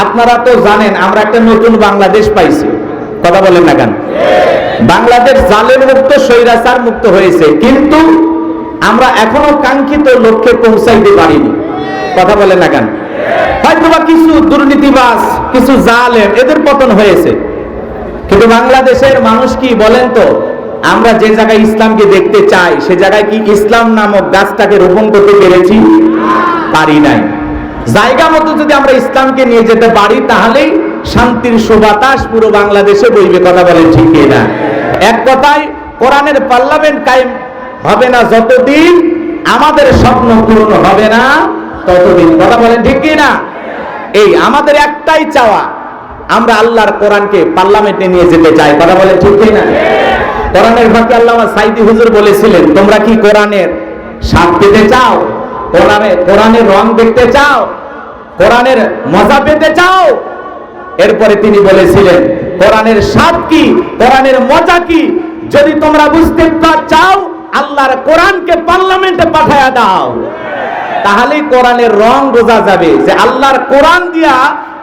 আপনারা তো জানেন আমরা একটা নতুন বাংলাদেশ পাইছি, কথা বলেন না কেন? বাংলাদেশ জালেম মুক্ত, স্বৈরাচার মুক্ত হয়েছে, কিন্তু আমরা এখনো কাঙ্ক্ষিত লক্ষ্যে পৌঁছাইতে পারিনি, কথা বলেন না কেন? হয়তোবা কিছু দুর্নীতিবাজ, কিছু জালেম, এদের পতন হয়েছে, কিন্তু বাংলাদেশের মানুষ কি বলেন তো, আমরা যে জায়গায় ইসলামকে দেখতে চাই সে জায়গায় কি ইসলাম নামক গাছটাকে রোপণ করতে পেরেছি? পারি নাই। জায়গা মতো যদি আমরা ইসলামকে নিয়ে যেতে পারি তাহলেই শান্তির সুবাতাস পুরো বাংলাদেশে বইবে, কথা বলেন ঠিক না? এক কথায় কোরআনের পার্লামেন্ট কায়েম হবে না যতদিন, আমাদের স্বপ্ন পূরণ হবে না ততদিন, কথা বলেন ঠিক না? এই আমাদের একটাই চাওয়া, আমরা আল্লাহর কোরআনকে পার্লামেন্টে নিয়ে যেতে চাই, কথা বলেন ঠিক না? কোরআনের ফাঁকে আল্লামা সাইদি হুজুর বলেছিলেন, তোমরা কি কোরআনের স্বাদ পেতে চাও? কোরআনের রং দেখতে চাও? কোরআনের মজা পেতে চাও? এরপরে তিনি বলেছিলেন, কোরআনের স্বাদ কি, কোরআনের মজা কি, যদি তোমরা বুঝতে চাও আল্লাহর কোরআনকে পার্লামেন্টে পাঠায়া দাও, তাহলেই কোরআনের রং বোঝা যাবে যে আল্লাহর কোরআন দিয়া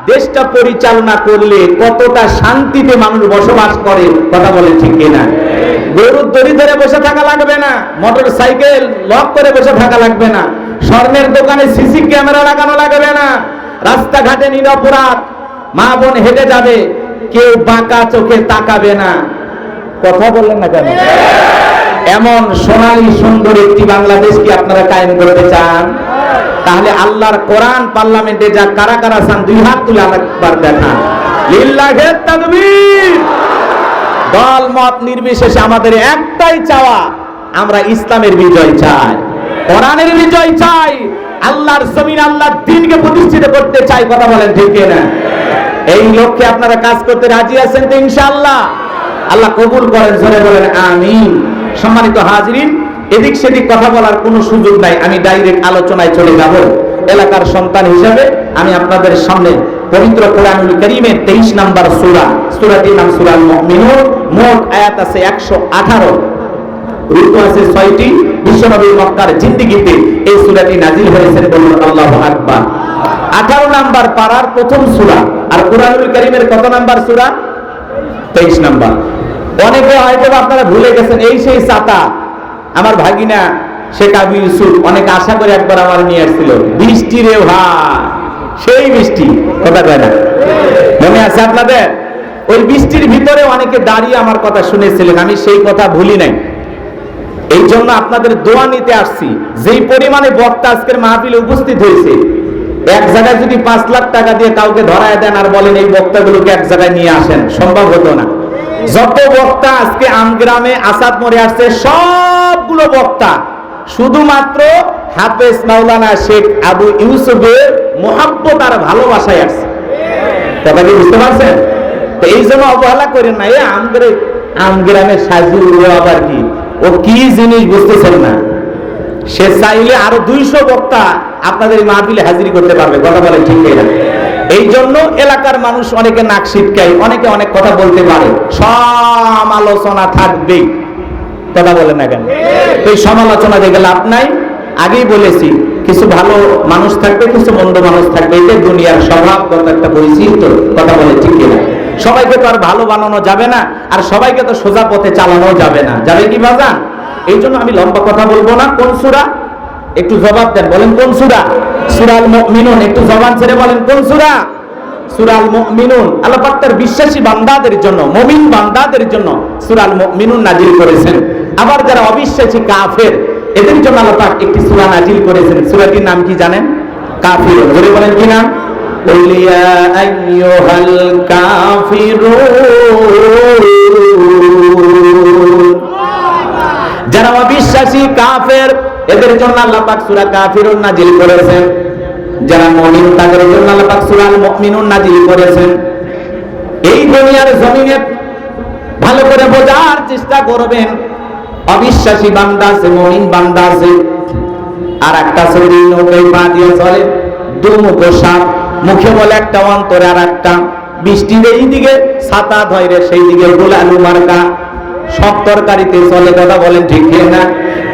দেশটা পরিচালনা করলে কতটা শান্তিতে মানুষ বসবাস করে, কথা বলে ঠিক কিনা? গরুর দড়ি ধরে বসে থাকা লাগবে না, মোটর সাইকেল লক করে বসে থাকা লাগবে না, স্বর্ণের দোকানে সিসি ক্যামেরা লাগানো লাগবে না, রাস্তাঘাটে নিরপরাধ মা বোন হেঁটে যাবে, কেউ বাঁকা চোখে তাকাবে না, কথা বললেন না কেন? এমন সোনালী সুন্দর একটি বাংলাদেশ কি আপনারা কায়েম করতে চান? তাহলে আল্লাহর কোরআন পার্লামেন্টে যা কারা কারা চান, দুই হাত তুলে আরেকবার দেখান, লিল্লাহি তাকবীর। দল মত নির্বিশেষে আমাদের একটাই চাওয়া, আমরা ইসলামের বিজয় চাই, কোরআনের বিজয় চাই, আল্লাহর জমিন আল্লাহর দ্বীনকে প্রতিষ্ঠিত করতে চাই, কথা বলেন ঠিক না? এই লক্ষ্যে আপনারা কাজ করতে রাজি আছেন তো ইনশাআল্লাহ? আল্লাহ কবুল করেন, জোরে বলেন আমিন। সম্মানিত হাজিরিন, এদিক সেদিক কথা বলার কোনো সুযোগ নাই, আমি ডাইরেক্ট আলোচনায় চলে যাব। এলাকার সন্তান হিসেবে আমি আপনাদের সামনে পবিত্র কোরআনুল কারীমের 23 নম্বর সূরা, সূরাটির নাম সূরাল মুমিনুন, মোট আয়াত আছে 118, রুকু আছে 6টি। বিশ্বনবী মক্কার জিন্দেগিতে এই সূরাটি নাজিল হয়েছে, বলুন আল্লাহু আকবার। 18 নম্বর পারার প্রথম সূরা, আর কোরআনুল কারীমের কত নাম্বার সূরা? 23 নম্বর। অনেকে হয়তো আপনারা ভুলে গেছেন, এই সেই ছাতা আমার ভাগিনা শেখ আবু ইউসুফ অনেক আশা করে একবার আমার নিয়ে আসছিল, বৃষ্টি রে ভাই, সেই বৃষ্টি, কথা কয় না? মনে আছে আপনাদের? ওই বৃষ্টির ভিতরে অনেকে দাঁড়িয়ে আমার কথা শুনেছিলেন, আমি সেই কথা ভুলি নাই। এই জন্য আপনাদের দোয়া নিতে আসছি। যেই পরিমাণে বক্তা আজকের মাহফিলে উপস্থিত হয়েছে, এক জায়গায় যদি 5 লাখ টাকা দিয়ে কাউকে ধরায় দেন আর বলেন এই বক্তাগুলোকে এক জায়গায় নিয়ে আসেন, সম্ভব হতো না। যত বক্তা আজকে আমগ্রামে আসাদ মোড়ে আসছে, সবগুলো বক্তা শুধুমাত্র হাফেজ মাওলানা শেখ আবু ইউসুফের মোহাব্বত আর ভালোবাসায় আসছে, কথা কি বুঝতে পারছেন? তো এই জন্য অবহেলা করেন না, এই আমগ্রামে সাজিয়ে আবার কি, ও কি জিনিস বুঝতেছেন না? সে চাইলে আরো 200 বক্তা আপনাদের মাহফিলে হাজিরি করতে পারবে, কথা বলে ঠিক না? এই জন্য এলাকার মানুষ অনেকে নাক সিটকায়, অনেকে অনেক কথা বলতে পারে, সমালোচনা থাকবেই, কথা বলেন না কেন? এই সমালোচনা দেখে লাভ নাই। আগেই বলেছি, কিছু ভালো মানুষ থাকবে, কিছু মন্দ মানুষ থাকবে, এটা দুনিয়ার স্বভাবগত একটা বৈচিত্র্য, কথা বলে ঠিক না? সবাইকে তো আর ভালো বানানো যাবে না, আর সবাইকে তো সোজা পথে চালানো যাবে না, যাবে কি বাজান? এই জন্য আমি লম্বা কথা বলবো না। কোন সূরা? একটু জবাব দেন, বলেন কোন সূরা? সূরাল মুমিনুন। একটু জবান ছেড়ে বলেন কোন সূরা? সূরাল মুমিনুন। আল্লাহ পাক তার বিশ্বাসী বান্দাদের জন্য, মুমিন বান্দাদের জন্য সূরাল মুমিনুন নাজিল করেছেন। আবার যারা অবিশ্বাসী কাফের, এদের জন্য আল্লাহ পাক একটি সূরা নাজিল করেছেন। সূরাটির নাম কি জানেন? কাফিরুন। বলে বলেন কি নাম? কুল ইয়া আইয়ুহাল কাফিরুন। যারা অবিশ্বাসী কাফের, এদের জন্য আল্লাহ পাক সূরা কাফিরুন নাজিল করেছেন। যারা মুমিন তাদের জন্য আল্লাহ পাক সূরা আল মুমিনুন নাজিল করেছেন। এই দুনিয়ার জমিনে ভালো করে বোঝার চেষ্টা করবেন, অবিশ্বাসী বান্দা আছে, মুমিন বান্দা আছে, আর একটা শরীর নৌকায় পা দিয়ে চলে, দুমুখ সাপ, মুখে বলে একটা, অন্তরে আর একটা। বৃষ্টির এই দিকে ছাতা ধরে, সেই দিকে গোলালু মার্কা, সব তরকারিতে চলে, কথা বলেন ঠিক না?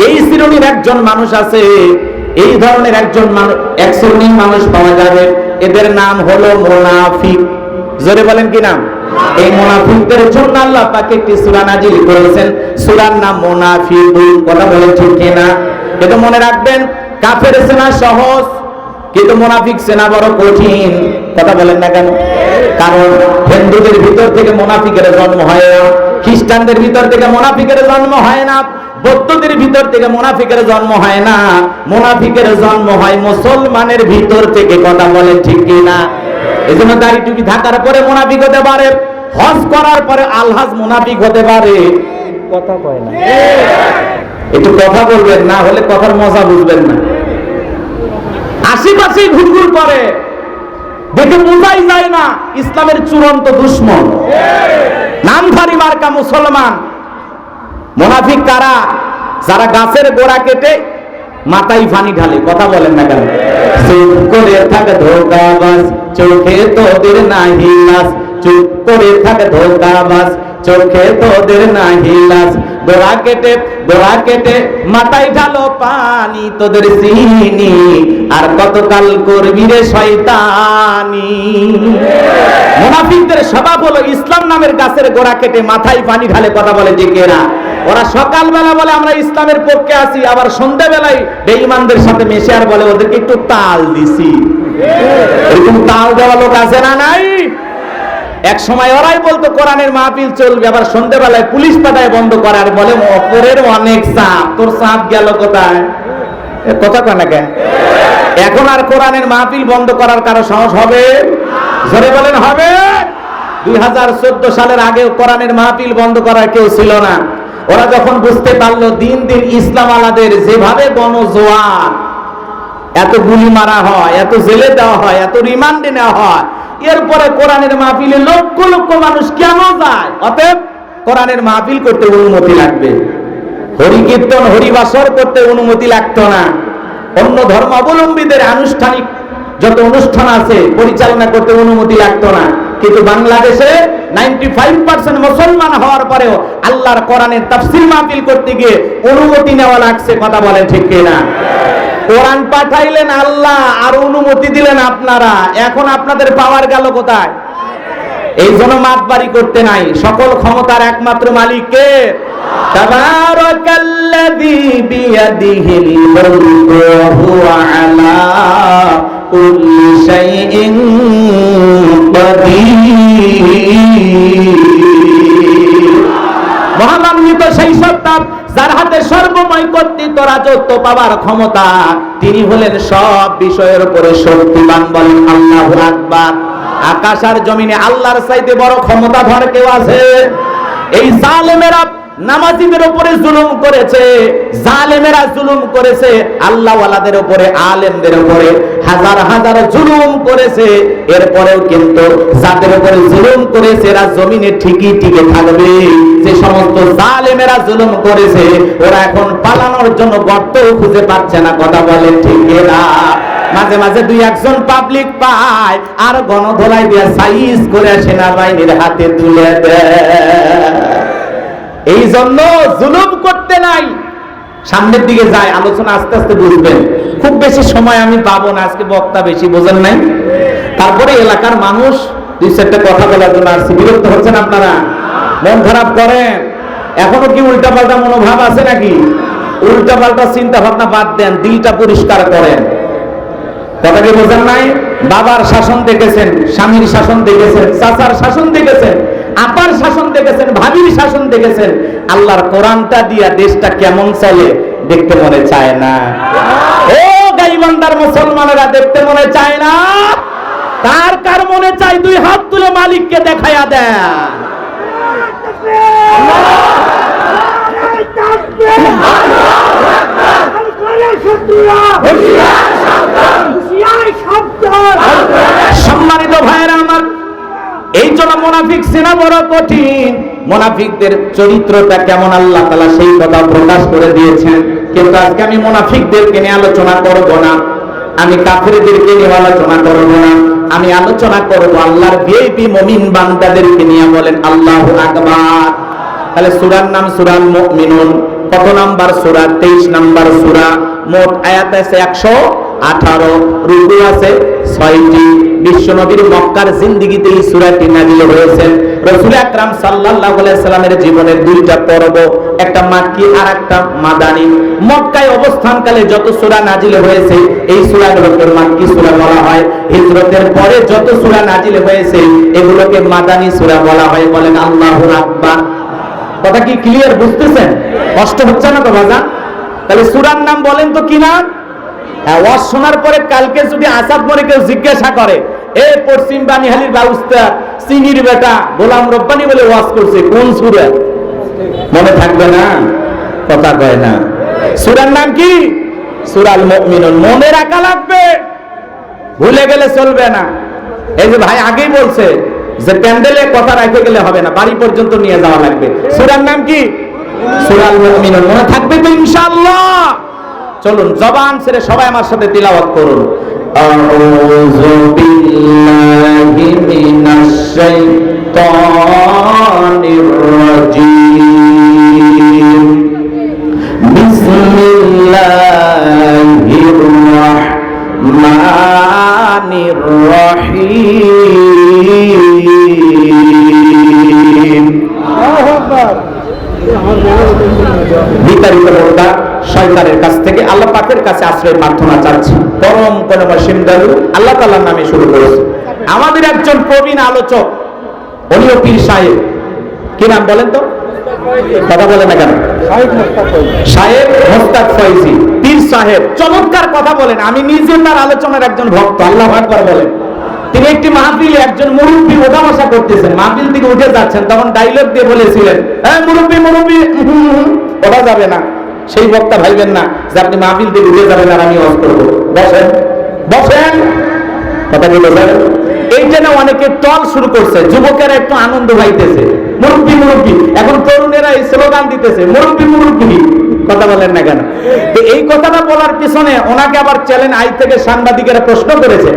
এই শ্রেণীর একজন মানুষ আছে, এই ধরনের একজন মানুষ, এক শ্রেণীর মানুষ পাওয়া যাবে এদের নাম হলো মুনাফিক। জোরে বলেন কি নাম? এই মুনাফিকদের জন্য আল্লাহ পাক একটি সূরা নাজিল করেছেন, সূরার নাম মুনাফিকুন। কথা বলেন ঠিক কিনা? কিন্তু মনে রাখবেন, কাফের চেনা সহজ, কিন্তু মুনাফিক চেনা বড় কঠিন। কথা বলেন না কেন? কারণ হিন্দুদের ভিতর থেকে মুনাফিকের জন্ম হয় না, খ্রিস্টানদের ভিতর থেকে মুনাফিকের জন্ম হয় না, বৌদ্ধদের ভিতর থেকে মুনাফিকের জন্ম হয় না, মুনাফিকের জন্ম হয় মুসলমানের ভিতর থেকে। কথা বলেন ঠিক কিনা? এজন্য দাড়ি টুপি থাকার পরে মুনাফিক হতে পারে, হজ করার পরে আলহাজ মুনাফিক হতে পারে। কথা কয় না, একটু কথা বলবেন, না হলে কথার মজা বুঝবেন না। আশেপাশে ঘুরঘুর করে, দেখে বোঝাই যায় না ইসলামের চূড়ান্ত দুশমন, নামধারী মার্কা মুসলমান। মুনাফিক কারা? যারা গাছের গোড়া কেটে মাথায় পানি ঢালে। কথা বলেন না কেন? চুপ করে থাক ধোঁকাবাজ, চোখে তোদের নাহি লাজ। চুপ করে থাক ধোঁকাবাজ, চোখে তোদের নাহি লাজ। গোড়া কেটে মাথায় ঢালো পানি, তোদের চিনি আর কতকাল করবি রে শয়তানি। মুনাফিকদের স্বভাব হলো ইসলাম নামের গাছের গোড়া কেটে মাথায় পানি ঢালে। কথা বলে যে কেরা? ওরা সকালবেলা বলে আমরা ইসলামের পক্ষে আছি, আবার সন্ধ্যাবেলায় বেঈমানদের সাথে মেশে আর বলে ওদেরকে একটু তাল দিছি। এরকম তাল দেওয়া লোক আছে না নাই? এক সময় ওরাই বলতো কোরআনের মাহফিল চলবে, আবার সন্ধ্যাবেলায় পুলিশ পাঠায় বন্ধ করে আর বলে অপরের অনেক চাপ, তোর চাপ গেল কোথায়? কথা কয় না কেন? এখন আর কোরআনের মাহফিল বন্ধ করার কারো সাহস হবে? জোরে বলেন হবে? 2014 সালের আগে কোরআনের মাহফিল বন্ধ করার কেউ ছিল না। ওরা যখন বুঝতে পারলো দিন দিন ইসলাম আলাদের যেভাবে গণজোয়ার, এত গুলি মারা হয়, এত জেলে দেওয়া হয়, এত রিমান্ডে নেওয়া হয়, এরপরে কোরআনের মাহফিলে লক্ষ লক্ষ মানুষ কেন যায়? অতএব কোরআনের মাহফিল করতে অনুমতি লাগবে, হরি কীর্তন হরিবাসর করতে অনুমতি লাগতো না, অন্য ধর্মাবলম্বীদের আনুষ্ঠানিক যত অনুষ্ঠান আছে পরিচালনা করতে অনুমতি লাগতো না। কিন্তু বাংলাদেশে 95% মুসলমান হওয়ার পরেও আল্লাহর কোরআনের তাফসীর মাহফিল করতে গিয়ে অনুমতি নেওয়া লাগছে। কথা বলেন ঠিক কিনা? কোরআন পাঠাইলেন আল্লাহ আর অনুমতি দিলেন আপনারা, এখন আপনাদের পাওয়ার গেল কোথায়? এই জন্য মাতবাড়ি করতে নাই, সকল ক্ষমতার একমাত্র মালিক কে? তাবারাকাল্লাযী বিয়াদিহিল মুলকু ওয়া হুয়া আলা কুল্লি শাইইন কাদির। মহামান্বিত সেই সত্তা যার হাতে সর্বময় কর্তৃত্ব রাজত্ব পাওয়ার ক্ষমতা, তিনি হলেন সব বিষয়ের উপরে শক্তিমান। বলেন আল্লাহু আকবার। আকাশ আর জমিনে আল্লাহর চাইতে বড় ক্ষমতাধর কেউ আছে? এই জালেমেরা নামাজীদের উপরে জুলুম করেছে, জালেমেরা জুলুম করেছে আল্লাহওয়ালাদের উপরে, আলেমদের উপরে হাজার হাজার জুলুম করেছে। এরপরেও কিন্তু যাদের উপরে জুলুম করেছে এরা জমিনে ঠিকই টিকে থাকবে। যে সমস্ত জালেমেরা জুলুম করেছে ওরা এখন পালানোর জন্য গর্ত খুঁজে পাচ্ছে না। কথা বলে ঠিক না? মাঝে মাঝে দুই একজন পাবলিক পায় আর গণধোলাই দিয়ে সাইজ করে সেনাবাহিনীর হাতে তুলে দেয়। এই জন্য জুলুম করতে নাই, সামনের দিকে যায়। আলোচনা আস্তে আস্তে বুঝবেন, খুব বেশি সময় আমি পাবো না, আজকে বক্তা বেশি, বোঝেন নাই? তারপরে এলাকার মানুষ দুই চারটা কথা বলার জন্য আসছে। বিরক্ত হচ্ছেন আপনারা? মন খারাপ করেন? এখনো কি উল্টাপাল্টা মনোভাব আছে নাকি? উল্টাপাল্টা চিন্তা ভাবনা বাদ দেন, দিলটা পরিষ্কার করেন। কথা কি বোঝেন নাই? বাবার শাসন দেখেছেন, স্বামীর শাসন দেখেছেন, চাচার শাসন দেখেছেন, আপার শাসন দেখেছেন, ভাবির শাসন দেখেছেন। আল্লাহর কোরআনটা দিয়া দেশটা কেমন চলে দেখতে মনে চায় না? ও গাইবান্দার মুসলমানেরা, দেখতে মনে চায় না? কার কার মনে চায় দুই হাত তুলে মালিককে দেখায়া দেন। সম্মানিত ভাইরা আমার, এই জন্য মুনাফিক চেনা বড় কঠিন। মুনাফিকদের চরিত্রটা কেমন আল্লাহ তাআলা সেই কথা প্রকাশ করে দিয়েছেন। কিন্তু আজকে আমি মুনাফিকদেরকে নিয়ে আলোচনা করব না, আমি কাফেরদেরকে নিয়ে আলোচনা করব না, আমি আলোচনা করব আল্লাহর ভিআইপি মুমিন বান্দাদেরকে নিয়ে। বলেন আল্লাহু আকবার। তাহলে সূরার নাম সূরাল মুমিনুন। কত নাম্বার সূরা? 23 নাম্বার সূরা। মোট আয়াত আছে 18 রুকু আছে 6টি। বিশ্বনবীর মক্কার জিন্দেগিতে এই সূরাটি নাযিল হয়েছে। রাসূল আকরাম সাল্লাল্লাহু আলাইহি সাল্লামের জীবনের দুইটা পর্ব, একটা মাক্কি আর একটা মাদানী। মক্কায় অবস্থানকালে যত সূরা নাযিল হয়েছে এই সূরাগুলোকে মাক্কি সূরা বলা হয়। হিজরতের পরে যত সূরা নাযিল হয়েছে এগুলোকে মাদানী সূরা বলা হয়। বলেন আল্লাহু আকবার। কথা কি ক্লিয়ার বুঝতেছেন? কষ্ট হচ্ছে না তো বাজান? তাহলে সূরার নাম বলেন তো কি নাম? ওয়াজ শোনার পরে কালকে যদি আসাদ মরে কেউ জিজ্ঞাসা করে, এ পশ্চিম বানিহালির বাউস্তা সিনির বেটা গোলাম রব্বানি বলে ওয়াজ করছে, কোন সূরা? মনে থাকবে না? কথা কয় না। সূরার নাম কি? সূরাল মুমিনুন। মনে রাখা লাগবে, ভুলে গেলে চলবে না। এই যে ভাই আগেই বলছে যে প্যান্ডেলে কথা রাখতে গেলে হবে না, বাড়ি পর্যন্ত নিয়ে যাওয়া লাগবে। সূরার নাম কি? সূরাল মুমিনুন। মনে থাকবে তো ইনশাআল্লাহ? চলুন জবান ছেড়ে সবাই আমার সাথে তিলাওয়াত করুন। আউযু বিল্লাহি মিনাশ শাইতানির রাজীম। বিসমিল্লাহির রাহমানির রহিম। আল্লাহু আকবার। বিতাড়িত হোক শয়তানের কাছ থেকে আল্লাহ পাকের কাছে আশ্রয় প্রার্থনা চাচ্ছি। পরম করুণাময় দয়ালু আল্লাহ তাআলার নামে শুরু করেছি। আমাদের একজন প্রবীণ আলোচক, উনিও পীর সাহেব। কি নাম বলেন তো? কথা বলেন না কেন? সাহেব মোস্তাক ফয়জি, পীর সাহেব। চমৎকার কথা বলেন। আমি নিজে তার আলোচনার একজন ভক্ত। আল্লাহু আকবার বলেন। তিনি একটি মাহফিলে একজন মুরব্বী ওঠাবসা করতেছেন, মাহফিল থেকে উঠে যাচ্ছেন, তখন ডায়লগ দিয়ে বলেছিলেন, হ্যাঁ মুরব্বী মুরব্বী ওঠা যাবে না। সেই বক্তা ভাইবেন না যে আপনি মাহফিল থেকে উঠে যাবেন আর আমি ওয়াজ করবো। বসেন বসেন। কথা কি বোঝেন? এইটা না অনেকে টল শুরু করছে, যুবকেরা একটু আনন্দ পাইতেছে, মুরব্বী মুরব্বী। এখন তরুণেরা এই স্লোগান দিতেছে, মুরব্বী মুরব্বী। কথা বলেন না কেন? তো এই কথাটা বলার পিছনে ওনাকে আবার চ্যানেল আই থেকে সাংবাদিকেরা প্রশ্ন করেছে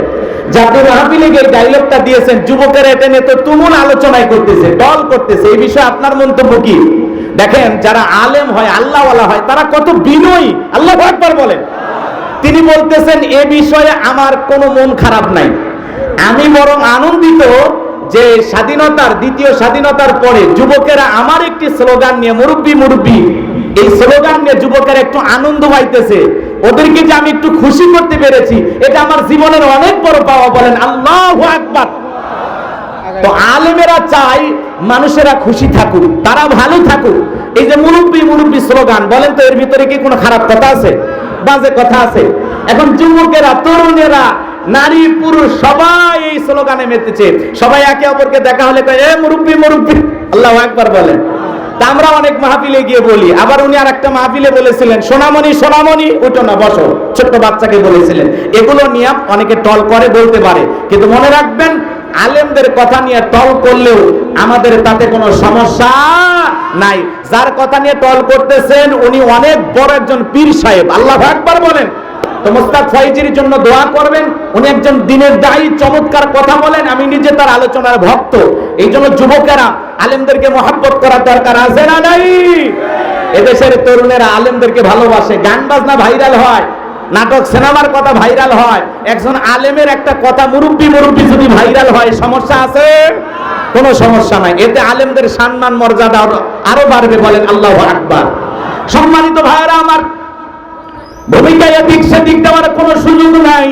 যে আপনি মাহফিলে গিয়ে ডায়লগটা দিয়েছেন, যুবকেরা এটা নিয়ে তো তুমুল আলোচনায় করতেছে, টল করতেছে, এই বিষয়ে আপনার মন্তব্য কি? দেখেন, যারা আলেম হয়, আল্লাহওয়ালা হয়, তারা কত বিনয়ী। আল্লাহু আকবার বলেন। তিনি বলতেছেন এ বিষয়ে আমার কোনো মন খারাপ নাই, আমি বরং আনন্দিত যে স্বাধীনতার, দ্বিতীয় স্বাধীনতার পরে যুবকেরা আমার একটি স্লোগান নিয়ে, মুরব্বী মুরব্বী, এই স্লোগান নিয়ে যুবকেরা একটু আনন্দ পাইতেছে, ওদেরকে যে আমি একটু খুশি করতে পেরেছি, এটা আমার জীবনের অনেক বড় পাওয়া। বলেন আল্লাহু আকবার। তো আলেমেরা চাই মানুষেরা খুশি থাকুক, তারা ভালো থাকুক। এই যে মুরব্বী মুরব্বী স্লোগান, বলেন তো এর ভিতরে কি কোনো খারাপ কথা আছে? বাজে কথা আছে? এখন যুবকেরা, তরুণেরা, নারী পুরুষ সবাই এই স্লোগানে মেতেছে। সবাই একে অপরকে দেখা হলে কয়, এ মুরব্বী মুরব্বী। আল্লাহু আকবার বলেন। তা আমরা অনেক মাহফিলে গিয়ে বলি। আবার উনি আর একটা মাহফিলে বলেছিলেন, সোনামণি সোনামণি উঠো না বসো, ছোট্ট বাচ্চাকে বলেছিলেন। এগুলো নিয়ে অনেকে টল করে, বলতে পারে, কিন্তু মনে রাখবেন আলেমদের কথা নিয়ে টল করলেও আমাদের তাতে কোনো সমস্যা নাই। যার কথা নিয়ে টল করতেছেন উনি অনেক বড় একজন পীর সাহেব। আল্লাহু আকবার বলেন। তো মোস্তাক ফয়জির জন্য দোয়া করবেন। উনি একজন দ্বীনের দায়ী, চমৎকার কথা বলেন। আমি নিজে তার আলোচনার ভক্ত। এই জন্য যুবকেরা আলেমদেরকে মহব্বত করার দরকার আছে না নাই? এদেশের তরুণেরা আলেমদেরকে ভালোবাসে, গান বাজনা ভাইরাল হয়, নাটক সিনেমার কথা ভাইরাল হয়। একজন আলেমের একটা কথা মুরব্বী মুরব্বী যদি ভাইরাল হয়, সমস্যা আছে? কোনো সমস্যা নাই। এতে আলেমদের সম্মান মর্যাদা আরো বাড়বে। বলেন আল্লাহু আকবার। সম্মানিত ভাইরা আমার, ভূমিকায় এদিক সেদিক দেওয়ার কোনো সুযোগ নাই,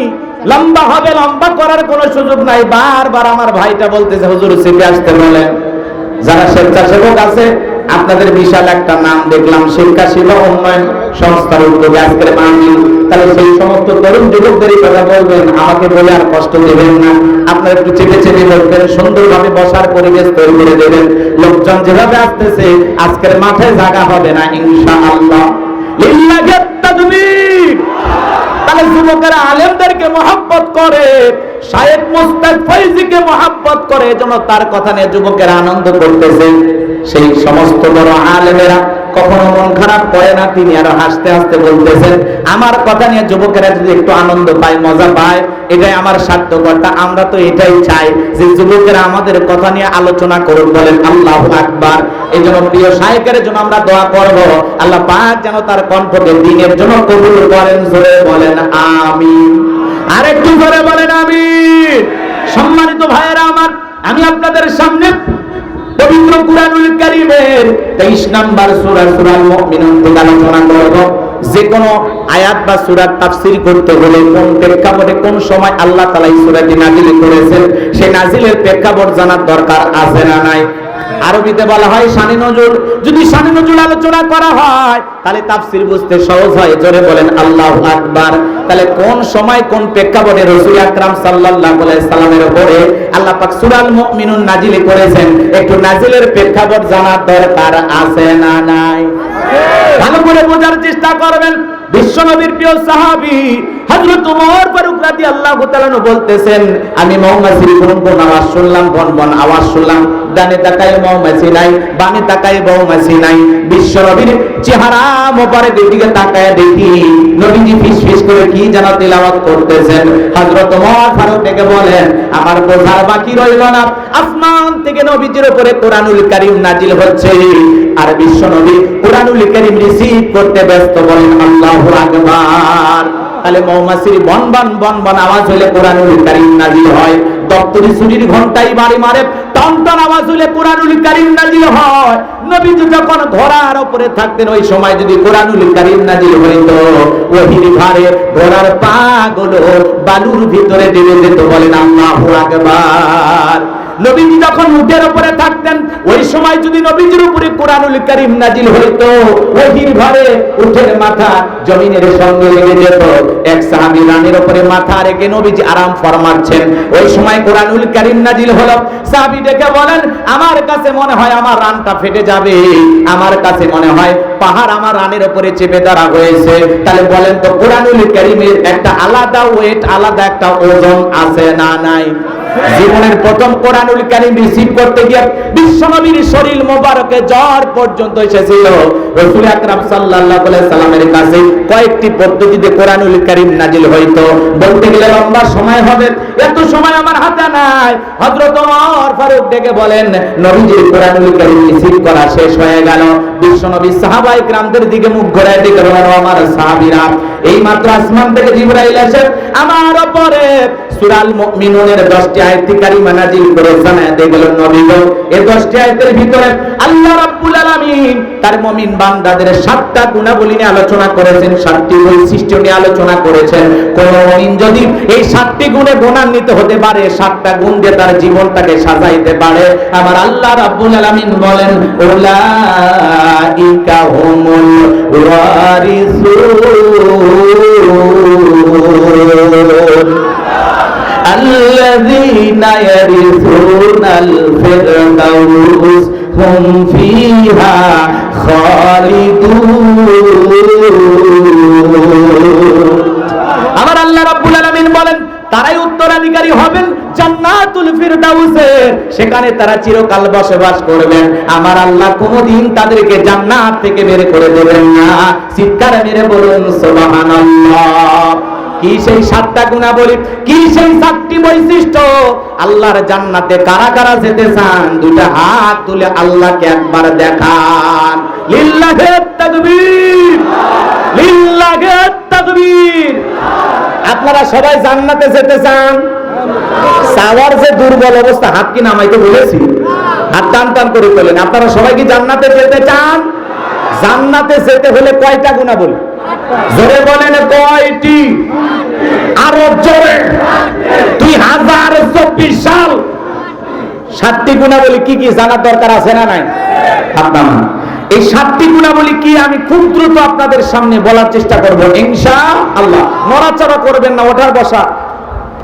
লম্বা হবে লম্বা করার কোনো সুযোগ নাই। বারবার আমার ভাইটা বলতেছে, হুজুর সিপে আসতে বলেন। যারা স্বেচ্ছাসেবক আছে, আপনাদের বিশাল একটা নাম দেখলাম, শিক্ষা সেবা উন্নয়ন সংস্থার উদ্যোগে আজকের মাহফিল। তাহলে সেই সমস্ত তরুণ যুবকদের কথা বলবেন, আমাকে বলে আর কষ্ট দেবেন না। আপনারা একটু চেপে চেপে বলবেন, সুন্দরভাবে বসার পরিবেশ তৈরি করে দেবেন। লোকজন যেভাবে আসতেছে, আজকের মাঠে জায়গা হবে না ইনশাআল্লাহ। লিল্লাহি তাকবীর। তাহলে যুবকেরা আলেমদেরকে মহব্বত করে, শায়েখ মোস্তাক ফয়জিকে মহব্বত করে, এজন্য তার কথা নিয়ে যুবকেরা আনন্দ করতেছে। সেই সমস্ত বড় আলেমেরা কখনো মন খারাপ করে না। তিনি আরো হাসতে হাসতে বলতেছেন, আমার কথা নিয়ে যুবকেরা যদি একটু আনন্দ পায়, মজা পায়, এটাই আমার সার্থকতা। আমরা তো এটাই চাই যে যুবকেরা আমাদের কথা নিয়ে আলোচনা করুন। বলেন আল্লাহু আকবার। এই জন্য প্রিয় শাইখের জন্য আমরা দোয়া করব, আল্লাহ পাক যেন তার কণ্ঠকে দ্বীনের জন্য কবুল করেন। জোরে বলেন আমিন। আরেকটু জোরে বলেন আমিন। সম্মানিত ভাইয়েরা আমার, আমি আপনাদের সামনে পবিত্র কুরআনুল কারীমের 23 নম্বর সূরা সূরাল মুমিনুন থেকে আলোচনা করব। যে কোনো আয়াত বা সূরার তাফসীর করতে হলে কোন প্রেক্ষাপটে কোন সময় আল্লাহ তাআলা এই সূরাটি নাযিল করেছেন, সেই নাযিলের প্রেক্ষাপট জানার দরকার আছে না নাই? আরবিতে বলা হয় শানে নজুল। যদি শানে নজুল আলোচনা করা হয় তাহলে তাফসীর বুঝতে সহজ হয়। জোরে বলেন আল্লাহু আকবার। তাহলে কোন সময় কোন প্রেক্ষাপটে রাসূল আকরাম সাল্লাল্লাহু আলাইহি সাল্লামের উপরে আল্লাহ পাক সূরাল মুমিনুন নাযিল করেছেন, একটু নাযিলের প্রেক্ষাপট জানার দরকার আছে না নাই? ভালো করে বোঝার চেষ্টা করবেন। বিশ্বনবীর প্রিয় সাহাবী হযরত ওমর ফারুক রাদিয়াল্লাহু তাআলা আনহু বলতেছেন, আমি মৌমাছির গুনগুন আওয়াজ শুনলাম, বনবন আওয়াজ শুনলাম। ডানে তাকায় মৌমাছি নাই, বামে তাকায় মৌমাছি নাই। বিশ্বনবীর চেহারা মোবারকের দিকে তাকায় দেখি নবীজি ফিসফিস করে কি যেন তেলাওয়াত করতেছেন। হযরত ওমর ফারুক থেকে বলেন, আমার বোঝার বাকি রইল না, আসমান থেকে নবীজির উপরে কোরআনুল কারীম নাজিল হচ্ছে, আর বিশ্বনবী কোরআনুল কারীম রিসিভ করতে ব্যস্ত। বলেন আল্লাহু আকবার। তাহলে মৌমাছির বনবন বনবন আওয়াজ হলে কোরআনুল কারীম নাজিল হয়। দপ্তরি চুরির ঘন্টাই বাড়ি মারে টনটন আওয়াজ হলে কোরআনুল কারীম নাজিল হয়। নবীজি যখন ঘোড়ার উপরে থাকতেন, ওই সময় যদি কোরআনুল কারীম নাজিল হইতো, ওহির ভারে ঘোড়ার পাগুলো বালুর ভিতরে ডুবে যেত। বলেন আল্লাহু আকবার। নবীজি যখন উটের উপরে থাকতেন, ওই সময় যদি নবীজির উপরে কোরআনুল কারীম নাজিল হইতো, ওহির ভারে উটের মাথা জমিনের সঙ্গে লেগে যেত। এক সাহাবী রানের উপরে মাথা রেখে নবীজি আরাম ফরমাচ্ছেন, ওই সময় কোরআনুল কারীম নাজিল হলো। সাহাবী ডেকে বলেন, আমার কাছে মনে হয় আমার রানটা ফেটে যাবে, আমার কাছে মনে হয় পাহাড় আমার রানের উপরে চেপে ধরা হয়েছে। তাহলে বলেন তো কোরআনুল কারীমের একটা আলাদা ওয়েট, আলাদা একটা ওজন আছে না নাই? জীবনের প্রথম কোরআনুল কারীম রিসিভ করতে গিয়ে বিশ্বনবীর শরীর মোবারকে জ্বর পর্যন্ত এসেছিল। রাসূল আকরাম সাল্লাল্লাহু আলাইহি সাল্লামের কাছে কয়েকটি পদ্ধতিতে কোরআনুল কারীম নাজিল হইতো। বলতে গেলে লম্বা সময় হবে, এত সময় আমার হাতে নাই। হযরত ওমর ফারুক ডেকে বলেন, নবীজির কোরআনুল কারীম রিসিভ করা শেষ হয়ে গেল। বিশ্বনবী সাহাবায়ে কেরামদের দিকে মুখ ঘোরায় ডেকে বলেন, আমার সাহাবীরা, এই মাত্র আসমান থেকে জিবরাইল এসে আমার উপরে সূরাল মুমিনুনের 10টি আয়াত কারিমা নাযিল করেছেন। দেখলেন নবী গো, এই 10টি আয়াতের ভিতরে আল্লাহ রাব্বুল আলামিন তার মুমিন বান্দাদের 7টা গুণাবলী নিয়ে আলোচনা করেছেন, 7টি বৈশিষ্ট্য নিয়ে আলোচনা করেছেন। কোন মুমিন যদি এই 7টি গুণে গুণান্বিত হতে পারে, 7টা গুণ দিয়ে তার জীবনটাকে সাজাইতে পারে, আমার আল্লাহ রাব্বুল আলামিন বলেন, উলাইকা হুমুল ওয়ারিসুন الذين يرثون الفردوس هم فيها خالدون। আমার আল্লাহ রাব্বুল আলামিন বলেন, তারাই উত্তরাধিকারী হবেন জান্নাতুল ফিরদাউসের, সেখানে তারা চিরকাল বসবাস করবেন। আমার আল্লাহ কোনদিন তাদেরকে জান্নাত থেকে বের করে দেবেন না। চিৎকার মেরে বলুন সুবহানাল্লাহ। কি সেই 7টা গুণাবলী, কি সেই 7টি বৈশিষ্ট্য? আল্লাহর জান্নাতে কারা কারা যেতে চান? দুইটা হাত তুলে আল্লাহকে একবার দেখান। লিল্লাহি তাকবীর, লিল্লাহি তাকবীর। আপনারা সবাই জান্নাতে যেতে চান? চাওয়ার যে দুর্বল অবস্থা, হাত কি নামাইতে বলেছি? হাত টান টান করে তোলেন। আপনারা সবাই কি জান্নাতে যেতে চান? জান্নাতে যেতে হলে কয়টা গুণাবলী? জোরে বলেন কয়টি? আরো জোরে। 2024 সাল। 7টি গুণাবলী কি কি জানার দরকার আছে না নাই? আপনারা এই 7টি গুণাবলী কি আমি খুব দ্রুত আপনাদের সামনে বলার চেষ্টা করব ইনশাআল্লাহ। নড়াচড়া করবেন না, ওঠার বসা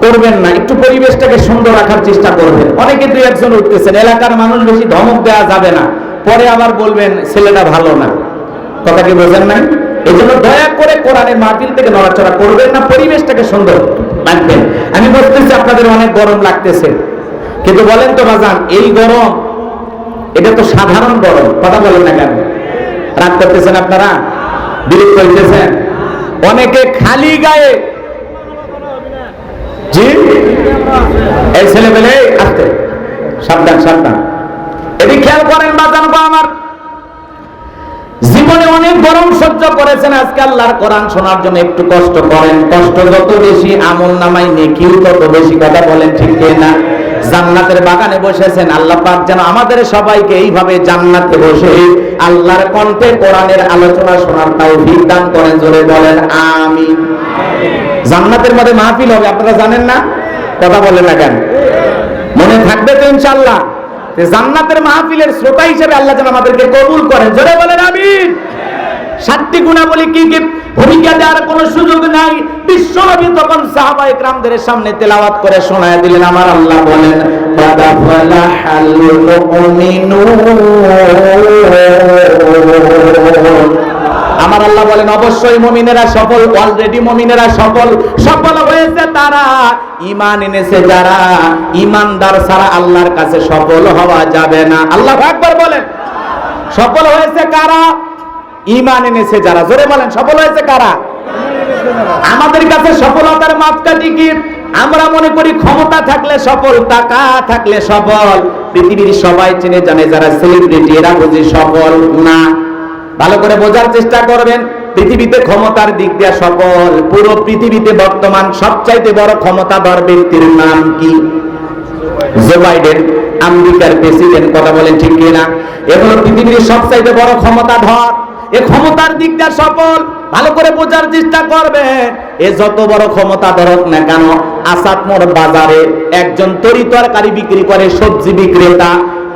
করবেন না, একটু পরিবেশটাকে সুন্দর রাখার চেষ্টা করবেন। অনেকে দুই একজন উঠতেছেন, এলাকার মানুষ বেশি ধমক দেওয়া যাবে না, পরে আবার বলবেন ছেলেটা ভালো না। কথা কি বোঝেন নাই? এই জন্য দয়া করে কোরআনের মাহফিল থেকে নড়াচড়া করবেন না, পরিবেশটাকে সুন্দর রাখবেন। আমি বলতেছি আপনাদের অনেক গরম লাগতেছে, কিন্তু বলেন তো বাজান, এই গরম এটা তো সাধারণ গরম, কথা বলেন না কেন? রাগ করতেছেন আপনারা, বিরক্ত হইতেছেন? অনেকে খালি গায়ে, জি এই ছেলে পেলে আসতে, সাবধান সাবধান। এটি খেয়াল করেন বাজান গো আমার, জীবনে অনেক গরম সহ্য করেছেন, আজকে আল্লাহর কোরআন শোনার জন্য একটু কষ্ট করেন। কষ্ট যত বেশি আমল নামায় নেকিও তত বেশি। কথা বলেন ঠিক না? জান্নাতের বাগানে বসেছেন, আল্লাহ পাক যেন আমাদের সবাইকে এইভাবে জান্নাতে বসে আল্লাহর কণ্ঠে কোরআনের আলোচনা শোনার তৌফিক দান করেন। জোরে বলেন আমিন। জান্নাতের মধ্যে মাহফিল হবে, আপনারা জানেন না? কথা বলেন না কেন? মনে থাকবে তো ইনশাআল্লাহ? জান্নাতের মাহফিলের শ্রোতা হিসেবে আল্লাহ যেন আমাদেরকে কবুল করেন। জোরে বলেন আমিন। 7টি গুণাবলী কি কি? ভূমিকা দেওয়ার কোনো সুযোগ নাই। বিশ্বনবী তখন সাহাবায়ে কেরামদের সামনে তেলাওয়াত করে শোনায় দিলেন। আমার আল্লাহ বলেন ফালাহাল মুমিনুন, আমার আল্লাহ বলেন অবশ্যই মুমিনেরা সফল, অলরেডি মুমিনেরা সফল। সফল হয়েছে তারা ঈমান এনেছে যারা। ঈমানদার ছাড়া আল্লাহর কাছে সফল হওয়া যাবে না। আল্লাহু আকবার বলেন। সফল হয়েছে কারা? ঈমান এনেছে যারা। জোরে বলেন সফল হয়েছে কারা? আমাদের কাছে সফলতার মাপকাঠি কি? আমরা মনে করি ক্ষমতা থাকলে সফল, টাকা থাকলে সফল। পৃথিবীর সবাই চিনে জানে যারা সেলিব্রিটি এরা বুঝি সফল না। ভালো করে বোঝার চেষ্টা করবেন। পৃথিবীতে ক্ষমতার দিক দিয়ে সফল, পুরো পৃথিবীতে বর্তমান সবচাইতে বড় ক্ষমতাধর ব্যক্তির নাম কি? জো বাইডেন, আমেরিকার প্রেসিডেন্ট। কথা বলেন ঠিক কিনা? এগুলো পৃথিবীর সবচাইতে বড় ক্ষমতাধর। এ ক্ষমতার দিক দিয়ে সফল। ভালো করে বোঝার চেষ্টা করবেন। এ যত বড় ক্ষমতাধর হোক না কেন, আসাদ মোড় বাজারে একজন তরি তরকারি বিক্রি করে, সবজি বিক্রেতা।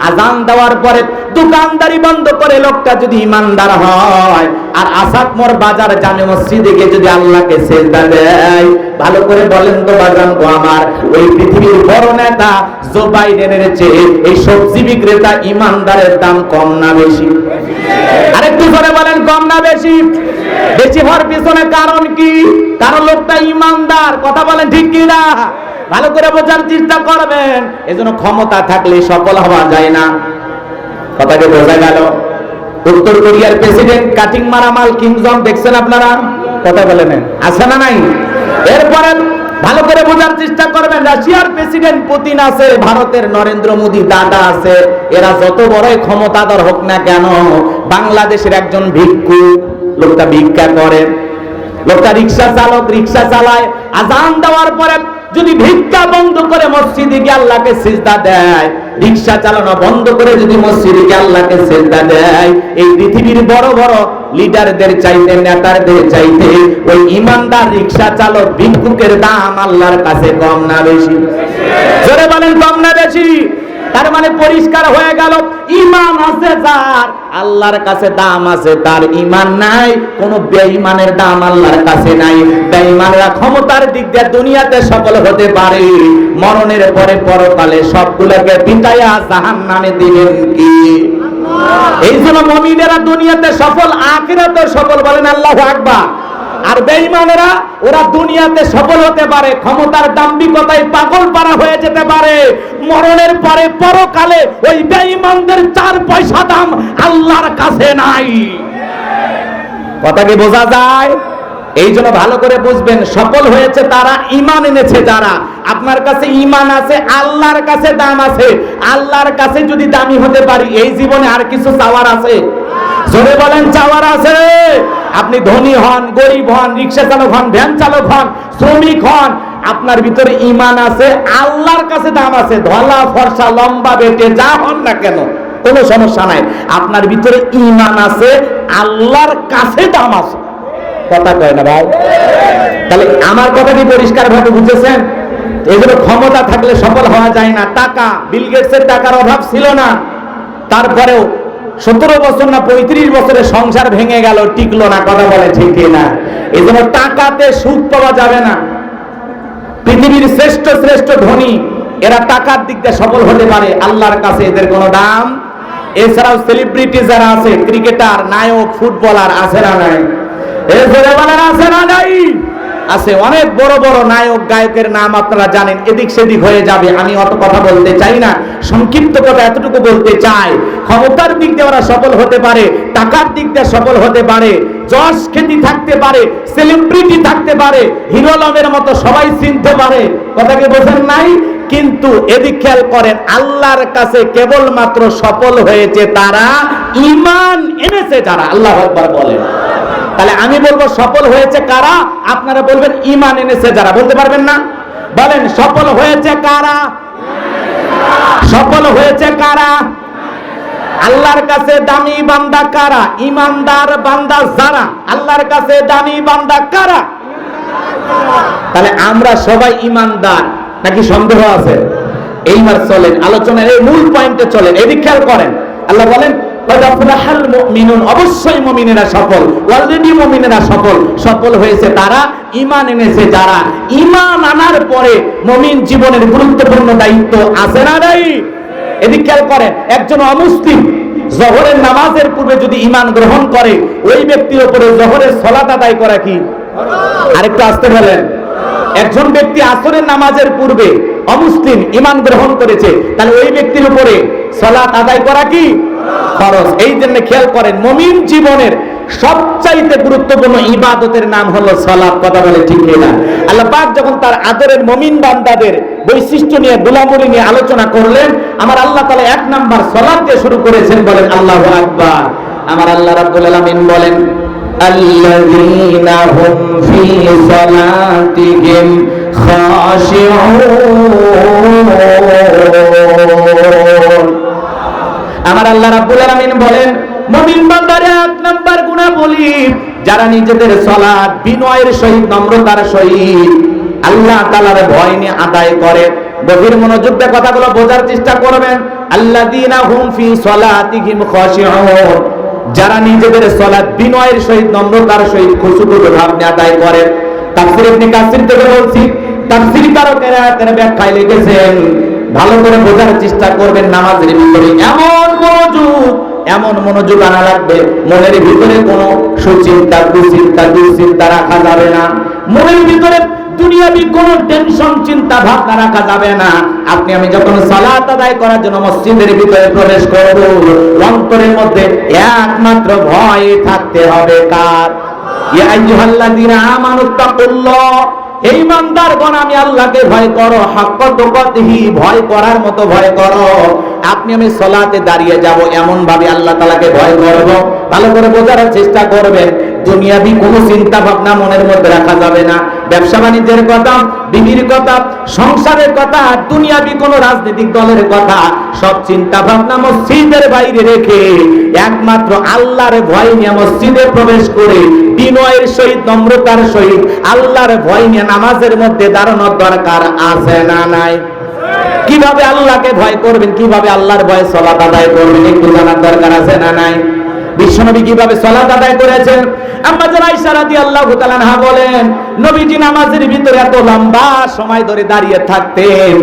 আজান দেওয়ার পরে দোকানদারি বন্ধ করে লোকটা যদি ইমানদার হয় আর আসাদ মোড় বাজার জামে মসজিদে গিয়ে যদি আল্লাহকে সিজদা দেয়, ভালো করে বলেন তো বাজান গো আমার, ওই পৃথিবীর বড় নেতা জো বাইডেনের চেয়ে এই সবজি বিক্রেতা ইমানদারের দাম কম না বেশি? আরেকটু জোরে বলেন, কম না বেশি? বেশি হওয়ার পিছনে কারণ কি? কারণ লোকটা ইমানদার। কথা বলেন ঠিক কি না? ভালো করে বোঝার চেষ্টা করবেন। এজন্য ক্ষমতা থাকলে সফল হওয়া যায় না। কথাকে বোঝা গেল? উত্তর কোরিয়ার প্রেসিডেন্ট কাটিং মারা মাল কিম জং দেখছেন আপনারা? কথা বলেন আছে না নাই? এরপরে ভালো করে বোঝার চেষ্টা করবেন। রাশিয়ার প্রেসিডেন্ট পুতিন আছে, ভারতের নরেন্দ্র মোদী দাদা আছে। এরা যত বড়ই ক্ষমতাধর হোক না কেন, বাংলাদেশের একজন ভিক্ষু, লোকটা ভিক্ষা করে, লোকটা রিক্সা চালক, রিক্সা চালায়। আজান দেওয়ার পরে যদি ভিক্ষা বন্ধ করে মসজিদে গিয়ে আল্লাহকে সিজদা দেয়, রিক্সা চালানো বন্ধ করে যদি মসজিদে গিয়ে আল্লাহকে সিজদা দেয়, এই পৃথিবীর বড় বড় লিডারদের চাইতে, নেতাদের চাইতে ওই ইমানদার রিক্সা চালক ভিক্ষুকের দাম আল্লাহর কাছে কম না বেশি? জোরে বলেন কম না বেশি? তার মানে পরিষ্কার হয়ে গেল, ঈমান আছে যার আল্লাহর কাছে দাম আছে, তার ঈমান নাই। কোন বেঈমানের দাম আল্লাহর কাছে নাই। বেঈমানরা ক্ষমতার দিক দিয়ে দুনিয়াতে সফল হতে পারে, মরণের পরে পরকালে সবগুলোকে পিটাইয়া জাহান্নামে দিবেন কি? এই জন্য মুমিনেরা দুনিয়াতে সফল, আখিরাতে সফল। বলেন আল্লাহু আকবার। আর বেঈমানেরা ওরা দুনিয়াতে সফল হতে পারে, ক্ষমতার দাম্ভিকতায় পাগল পারা হয়ে যেতে পারে, মরণের পরে পরকালে ওই বেঈমানদের 4 পয়সা দাম আল্লাহর কাছে নাই। কথা কি বোঝা যায়? এই জন্য ভালো করে বুঝবেন, সফল হয়েছে তারা, ঈমান এনেছে যারা। আপনার কাছে ঈমান আছে, আল্লাহর কাছে দাম আছে। আল্লাহর কাছে যদি দামি হতে পারি, এই জীবনে আর কিছু চাওয়ার আছে? জোরে বলেন চাওয়ার আছে? আপনি ধনী হন, গরিব হন, রিক্সা চালক হন, ভ্যান চালক হন, শ্রমিক হন, আপনার ভিতরে ঈমান আছে, আল্লাহর কাছে দাম আছে। ধলা ফর্সা লম্বা বেটে যা হন না কেন, কোনো সমস্যা নাই। আপনার ভিতরে ঈমান আছে, আল্লাহর কাছে দাম আছে। কথা কয় না ভাই? তাহলে আমার কথা কি পরিষ্কার ভাবে বুঝেছেন? এই জন্য ক্ষমতা থাকলে সফল হওয়া যায় না। টাকা, বিল গেটসের টাকার অভাব ছিল না, তারপরেও 17 বছর না 35 বছরে সংসার ভেঙে গেল, টিকলো না। কথা বলে ঠিক না? এই জন্য টাকাতে সুখ পাওয়া যাবে না। পৃথিবীর শ্রেষ্ঠ শ্রেষ্ঠ ধনী এরা টাকার দিক দিয়ে সফল হতে পারে, আল্লাহর কাছে এদের কোনো দাম। এছাড়াও সেলিব্রিটি যারা আছে, ক্রিকেটার, নায়ক, ফুটবলার আছে না নাই? এছাড়া বলেন আছে না নাই? আছে। অনেক বড় বড় নায়ক গায়কের নাম আপনারা জানেন, এদিক সেদিক হয়ে যাবে, আমি অত কথা বলতে চাই না। সংক্ষিপ্ত কথা এতটুকু বলতে চাই, ক্ষমতার দিক দিয়ে ওরা সফল হতে পারে, টাকার দিক দিয়ে সফল হতে পারে, যশ খ্যাতি থাকতে পারে, সেলিব্রিটি থাকতে পারে, হিরো আলমের মতো সবাই চিনতে পারে, কথাকে বোঝেন নাই? কিন্তু এদিক খেয়াল করেন, আল্লাহর কাছে কেবলমাত্র সফল হয়েছে তারা, ঈমান এনেছে যারা। আল্লাহু আকবার বলেন। তাহলে আমি বলবো সফল হয়েছে কারা, আপনারা বলবেন ঈমান এনেছে যারা। বলতে পারবেন না? বলেন সফল হয়েছে কারা? সফল হয়েছে কারা? আল্লাহর কাছে দামি বান্দা কারা? ঈমানদার বান্দা যারা। আল্লাহর কাছে দামি বান্দা কারা? তাহলে আমরা সবাই ঈমানদার নাকি সন্দেহ আছে? এইবার চলেন আলোচনার এই মূল পয়েন্টে চলেন। এদিক খেয়াল করেন, আল্লাহ বলেন অবশ্যই মুমিনেরা সফল, অলরেডি মুমিনেরা সফল। সফল হয়েছে তারা, ঈমান এনেছে যারা। ঈমান আনার পরে মুমিন জীবনের গুরুত্বপূর্ণ দায়িত্ব আছে না নাই? এদিক খেয়াল করেন, একজন অমুসলিম জোহরের নামাজের পূর্বে যদি ঈমান গ্রহণ করে, ওই ব্যক্তির উপরে জোহরের সালাত আদায় করা কি? আরেকটু আসতে বলেন। একজন ব্যক্তি আসরের নামাজের পূর্বে অমুসলিম ঈমান গ্রহণ করেছে, তাহলে ওই ব্যক্তির উপরে সালাত আদায় করা কি? ফরজ। এই জন্য খেয়াল করেন, মুমিন জীবনের সবচাইতে গুরুত্বপূর্ণ ইবাদতের নাম হলো সালাত। কথা বলে ঠিক কিনা? আল্লাহ পাক যখন তার আদরের মুমিন বান্দাদের বৈশিষ্ট্য নিয়ে, গুলামুরি নিয়ে আলোচনা করলেন, আমার আল্লাহ তাআলা এক নাম্বার সালাত দিয়ে শুরু করেছেন। বলেন আল্লাহু আকবার। আমার আল্লাহ রাব্বুল আলামিন বলেন, আল্লাযীনা হুম ফী সালাতিহিম খাশিউন। আমার আল্লাহ রাব্বুল আলামিন বলেন, মুমিন বান্দারা এক নাম্বার গুণাবলী, যারা নিজেদের সালাত বিনয়ের সহিত, নম্রতার সহিত আল্লাহ তাআলার ভয় নিয়ে আদায় করে। গভীর মনোযোগ দিয়ে কথাগুলো বোঝার চেষ্টা করবেন। আল্লাযীনা হুম ফী সালাতিহিম খাশিউন, যারা নিজেদের সালাত বিনয়ের সহিত, নম্রতার সহিত, খুশুখুশু ভাব নিয়ে আদায় করে। তাফসীর ইবনে কাসির থেকে বলছি, তাফসীর কারকেরা এর ব্যাখ্যায় লিখেছেন, ভালো করে বোঝার চেষ্টা করবেন। নামাজের ভিতরে এমন মনোযোগ আনা লাগবে, মনের ভিতরে কোনো সুচিন্তা, কুচিন্তা, দুশ্চিন্তা রাখা যাবে না। মনের ভিতরে দুনিয়াবি কোনো টেনশন, চিন্তা ভাবনা রাখা যাবে না। আপনি আমি যখন সালাত আদায় করার জন্য মসজিদের ভিতরে প্রবেশ করব, অন্তরের মধ্যে একমাত্র ভয় থাকতে হবে কার? ইয়া আইয়ুহাল্লাযীনা আমানুত্তাকুল্লাহ, হে ঈমানদারগণ আমি আল্লাহকে ভয় করো, হাক্কা তুকাতিহি, ভয় করার মতো ভয় করো। আপনি আমি সালাতে দাঁড়িয়ে যাব, এমন ভাবে আল্লাহ তাআলাকে ভয় করব। ভালো করে বোঝার চেষ্টা করবেন, দুনিয়াবি কোনো চিন্তা ভাবনা মনের মধ্যে রাখা যাবে না। ব্যবসা বাণিজ্যের কথা, বিবির কথা, সংসারের কথা, দুনিয়াবি কোনো রাজনৈতিক দলের কথা, সব চিন্তা ভাবনা মসজিদের বাইরে রেখে একমাত্র আল্লাহর ভয় নিয়ে মসজিদে প্রবেশ করে বিনয়ের সহিত, নম্রতার সহিত আল্লাহর ভয় নিয়ে নামাজের মধ্যে দাঁড়ানোর দরকার আছে না নাই? কিভাবে আল্লাহকে ভয় করবেন, কিভাবে আল্লাহর ভয়ে সালাত আদায় করবেন, একটু জানার দরকার আছে না নাই? বিশ্বনবী কিভাবে সালাত আদায় করেছেন? আম্মা জান আয়েশা রাদিয়াল্লাহু তাআলা আনহা বলেন, নবীজি নামাজের ভিতরে এত লম্বা সময় ধরে দাঁড়িয়ে থাকতেন।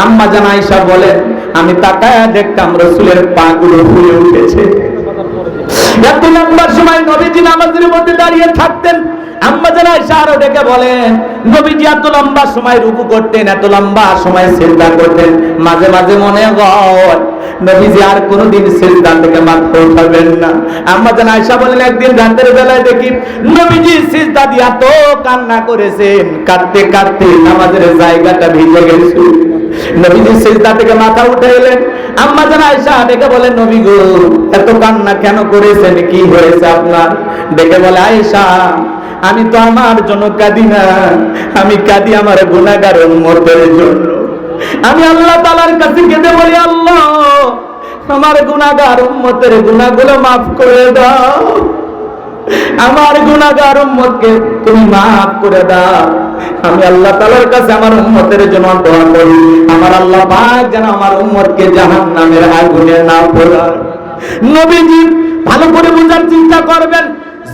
আম্মা জান আয়েশা বলেন, আমি তাকায়া দেখতাম রাসূলের পাগুলো ফুলে উঠেছে। এত লম্বা সময় নবীজি নামাজের মধ্যে দাঁড়িয়ে থাকতেন। আম্মা জান আয়েশা আরো ডেকে বলেন, নবীজি এত লম্বা সময় রুকু করতেন, এত লম্বা সময় সিজদা করতেন, মাঝে মাঝে মনে হয় নবীজি আর কোনোদিন সিজদা থেকে মাথা উঠাবেন না। আম্মা জান আয়েশা বলেন, একদিন রাতের বেলায় দেখি নবীজি সিজদা দিয়ে এত কান্না করেছেন, কাঁদতে কাঁদতে নামাজের জায়গাটা ভিজে গেছে। নবীজি সিজদা থেকে মাথা উঠাইলেন। আম্মা জান আয়েশা ডেকে বলেন, নবী গো এত কান্না কেন করেছেন, কি হয়েছে আপনার? ডেকে বলে, আয়েশা আমি তো আমার জন্য কাঁদি না, আমি কাঁদি আমার গুনাহগার উম্মতের জন্য। আমি আল্লাহ তাআলার কাছে কেঁদে বলি, আল্লাহ আমার গুনাহগার উম্মতের গুনাহগুলো মাফ করে দাও, আমার গুনাহগার উম্মতকে তুমি মাফ করে দাও। আমি আল্লাহ তাআলার কাছে আমার উম্মতের জন্য দোয়া করি, আমার আল্লাহ পাক যেন আমার উম্মতকে জাহান্নামের আগুনে না পোড়ায়। নবীজি ভালো করে বোঝার চিন্তা করবেন,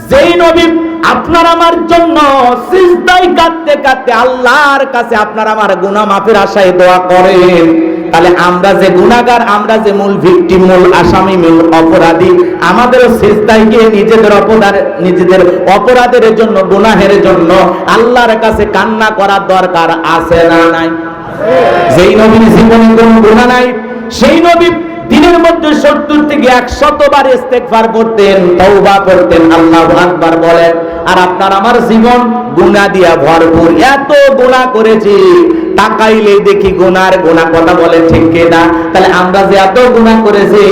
যেই নবী আপনার আমার জন্য সিজদায় কাঁদতে কাঁদতে আল্লাহর কাছে আপনার আমার গুনাহ মাফের আশায় দোয়া করেন, তাহলে আমরা যে গুনাহগার, আমরা যে মূল ভিকটিম, মূল আসামি, মূল অপরাধী, আমাদের সিজদায় গিয়ে নিজেদের অপরাধের জন্য, গুনাহের জন্য আল্লাহর কাছে কান্না করার দরকার আছে না নাই? যেই নবীর জীবনে কোনো গুনাহ নাই, সেই নবী দিনের মধ্যে 70 থেকে 100 বার ইস্তেগফার করতেন, তওবা করতেন, আল্লাহু আকবার বলেন। আর আপনার আমার জীবন গুনাহ দিয়া ভরপুর, এত গুনাহ করেছি তাকাইলেই দেখি গুনার গুনাহ। কথা বলেন ঠিক কি না? তাহলে আমরা যে এত গুনাহ করেছি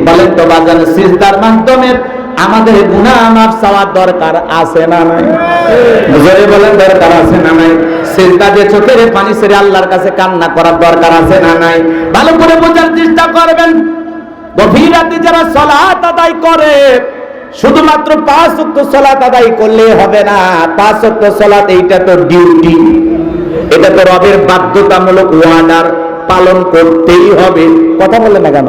বলেন তো বাজান, সিজদার মাধ্যমে আমাদের গুনাহ মাফ চাওয়ার দরকার আছে না নাই? জোরে বলেন দরকার আছে না নাই? সিজদা দিয়ে চোখের পানি ছেড়ে আল্লাহর কাছে কান্না করার দরকার আছে না নাই? ভালো করে বোঝার চেষ্টা করবেন। গভীর রাতে যারা সালাত আদায় করে, শুধুমাত্র 5 ওয়াক্ত সালাত আদায় করলে হবে না। 5 ওয়াক্ত সালাত এইটা তো ডিউটি, এটা তো রবের বাধ্যতামূলক ওয়ার্ডার, পালন করতেই হবে। কথা বলেন না কেন?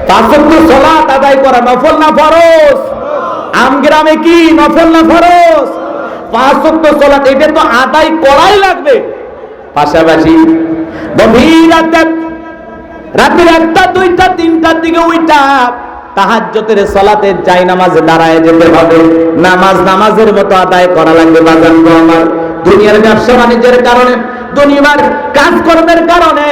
5 ওয়াক্ত সালাত আদায় করা নফল না ফরজ? আমগ্রামে কি নফল না ফরজ? 5 ওয়াক্ত সালাত এটা তো আদায় করাই লাগবে। পাশাপাশি গভীর রাতের 1টা 2টা 3টার দিকে উঠা তাহাজ্জুদের সালাতে যাই নামাজে দাঁড়ায় যেতে হবে। নামাজের মতো আদায় করা লাগবে বাজান গো আমার। দুনিয়ার ব্যবসা বাণিজ্যের কারণে, দুনিয়ার কাজকর্মের কারণে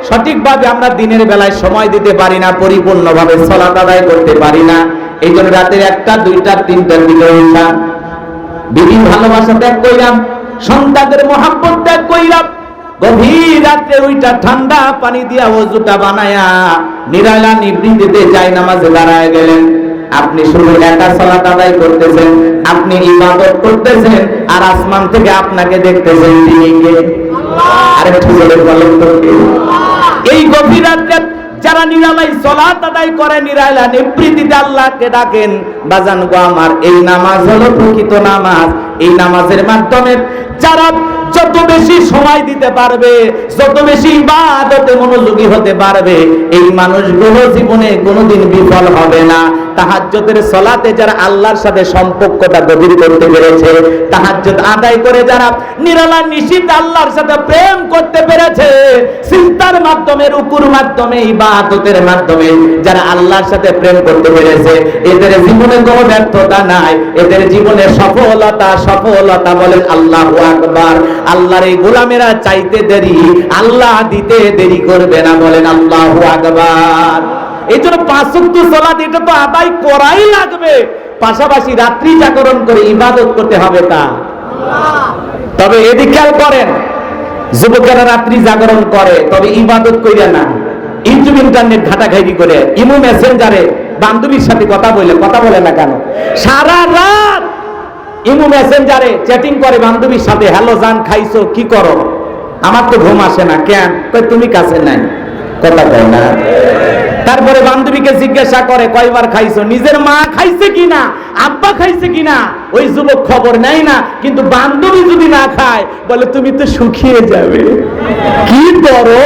সঠিকভাবে আমরা দিনের বেলায় সময় দিতে পারি না, পরিপূর্ণভাবে সালাত আদায় করতে পারি না। এই জন্য রাতের 1টা 2টা 3টার দিকে উঠা, বিবি ভালোবাসা ত্যাগ কইরাম, সন্তানদের মহব্বত ত্যাগ কইরাম, গভীর রাতে ওইটা ঠান্ডা পানি দিয়া ওযুটা বানায়া নিরালা নিবৃত্তিতে যাই নামাজে দাঁড়ায় গেলেন। আপনি শুধু একা সালাত আদায় করতেছেন, আপনি ইবাদত করতেছেন, আর আসমান থেকে আপনাকে দেখতেছেন তিনি কে? আল্লাহ। আরে ঠিক বলে বলেন তো কে? এই গভীর রাতে যারা নিরালাই সালাত আদায় করে, নিরালা নিবৃত্তিতে আল্লাহকে ডাকেন, বাজান গো আমার, এই নামাজ হলো প্রকৃত নামাজ। এই নামাজের মাধ্যমে যারা যত বেশি সময় দিতে পারবে, যত বেশি ইবাদতে মনোযোগী হতে পারবে, এই মানুষগুলো জীবনে কোনোদিন বিফল হবে না। তাহাজ্জুদের সালাতে যারা আল্লাহর সাথে সম্পর্কটা গভীর করতে পেরেছে, তাহাজ্জুদ আদায় করে যারা নিরালা নিশিত আল্লাহর সাথে প্রেম করতে পেরেছে, সিজদার মাধ্যমে, রুকুর মাধ্যমে, ইবাদতের মাধ্যমে যারা আল্লাহর সাথে প্রেম করতে পেরেছে, এদের জীবনে কোনো ব্যর্থতা নাই, এদের জীবনে সফলতা বলেন আল্লাহু আকবার। আল্লাহর এই গোলামেরা চাইতে দেরি, আল্লাহ দিতে দেরি করবে না, বলেন আল্লাহু আকবার। এই জন্য 5 ওয়াক্ত সালাত এটা তো আদায় করাই লাগবে, পাশাপাশি রাত্রি জাগরণ করে ইবাদত করতে হবে তা। তবে এদিকে খেয়াল করেন, যুবকেরা রাত্রি জাগরণ করে তবে ইবাদত কইরা না, ইউটিউব ইন্টারনেট ঘাটাঘাটি করে, ইমো মেসেঞ্জারে বান্ধবীর সাথে কথা বলে না কেন? সারা রাত ইমো মেসেঞ্জারে চ্যাটিং করে বান্ধবীর সাথে, হ্যালো জান খাইছো, কি করো? আমার তো ঘুম আসে না। কেন? তুমি কাছে নাই, কথা কয় না। তারপরে বান্ধবীকে জিজ্ঞাসা করে কয়বার খাইছো, নিজের মা খাইছে কিনা, আব্বা খাইছে কিনা ওই যুবক খবর নেয় না, কিন্তু বান্ধবী যদি না খায় বলে তুমি তো শুকিয়ে যাবে। কি করো?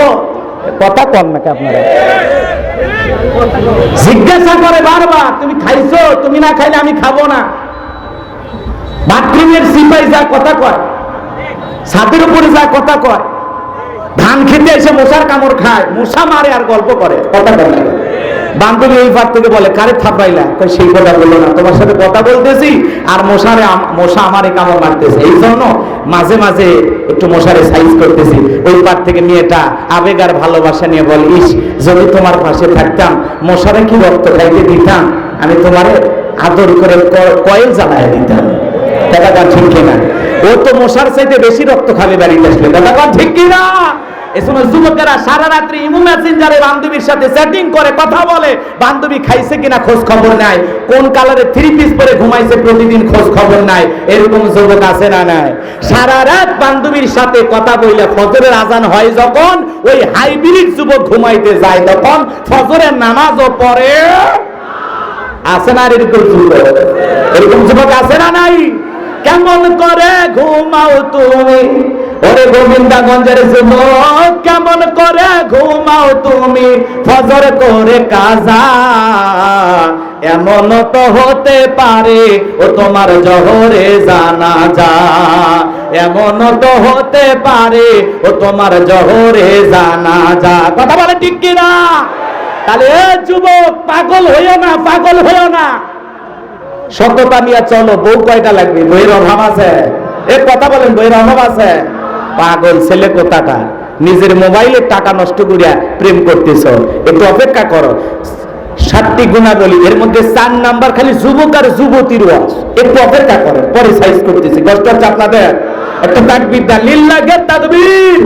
কথা কন নাকি আপনারা? জিজ্ঞাসা করে বারবার, তুমি খাইছো? তুমি না খাইলে আমি খাবো না। বাথরুমের সিপাই যা কথা কয়, ছাদের উপরে যা কথা কয়, ধান খেতে এসে মশার কামড় খায়, মশা মারে আর গল্প করে, কথা বলে না। বান্ধবী এই পার থেকে বলে কারে থাপাইলা? সেই কথা বললো না, তোমার সাথে কথা বলতেছি আর মশা আমারে কামড় মারতেছে, এই জন্য মাঝে মাঝে একটু মশারে সাইজ করতেছি। ওই পার থেকে মেয়েটা আবেগ আর ভালোবাসা নিয়ে বলে, ইস যদি তোমার পাশে থাকতাম, মশারে কি রক্ত খাইতে দিতাম, আমি তোমারে আদর করে কয়েল জ্বালায় দিতাম। কথা ঠিক কিনা? ও তো মশার চাইতে বেশি রক্ত খাবে বাড়িতে আসলে, কথা ঠিক কিনা? এই সময় যুবকেরা সারা রাত্রি ইমো মেসেঞ্জারে বান্ধবীর সাথে চ্যাটিং করে, কথা বলে, বান্ধবী খাইছে কিনা খোঁজ খবর নাই, কোন কালারে 3 পিস পরে ঘুমাইছে প্রতিদিন খোঁজ খবর নাই। এরকম যুবক আছে না নাই? সারা রাত বান্ধবীর সাথে কথা বলে ফজরের আজান হয় যখন, ওই হাইব্রিড যুবক ঘুমাইতে যায় তখন ফজরের নামাজও পড়ে। আছে না এরকম যুবক? এরকম যুবক আছে না নাই? কেমন করে ঘুমাও তুমি, ওরে গোবিন্দাগঞ্জের যুবক, কেমন করে ঘুমাও তুমি ফজর করে কাজা? এমন তো হতে পারে ও তোমার জোহরে জানাজা, এমন তো হতে পারে ও তোমার জোহরে জানাজা। কথা বলে ঠিক কিনা? তাহলে যুবক পাগল হইও না, পাগল হইও না, সততা নিয়ে চলো। বউ কয়টা লাগবে? বইয়ের অভাব আছে? এ কথা বলেন, বইয়ের অভাব আছে? পাগল ছেলে কোথাকার, নিজের মোবাইলে টাকা নষ্ট করিয়া প্রেম করতেছ, একটু অপেক্ষা করো। 7টি গুণাবলী, এর মধ্যে 4 নাম্বার খালি যুবক আর যুবতীর ওয়াজ, একটু অপেক্ষা করেন, পরে সাইজ করতেছি। কষ্ট হচ্ছে আপনাদের? একটা তাকবীর দেন, লিল্লাহি তাকবীর।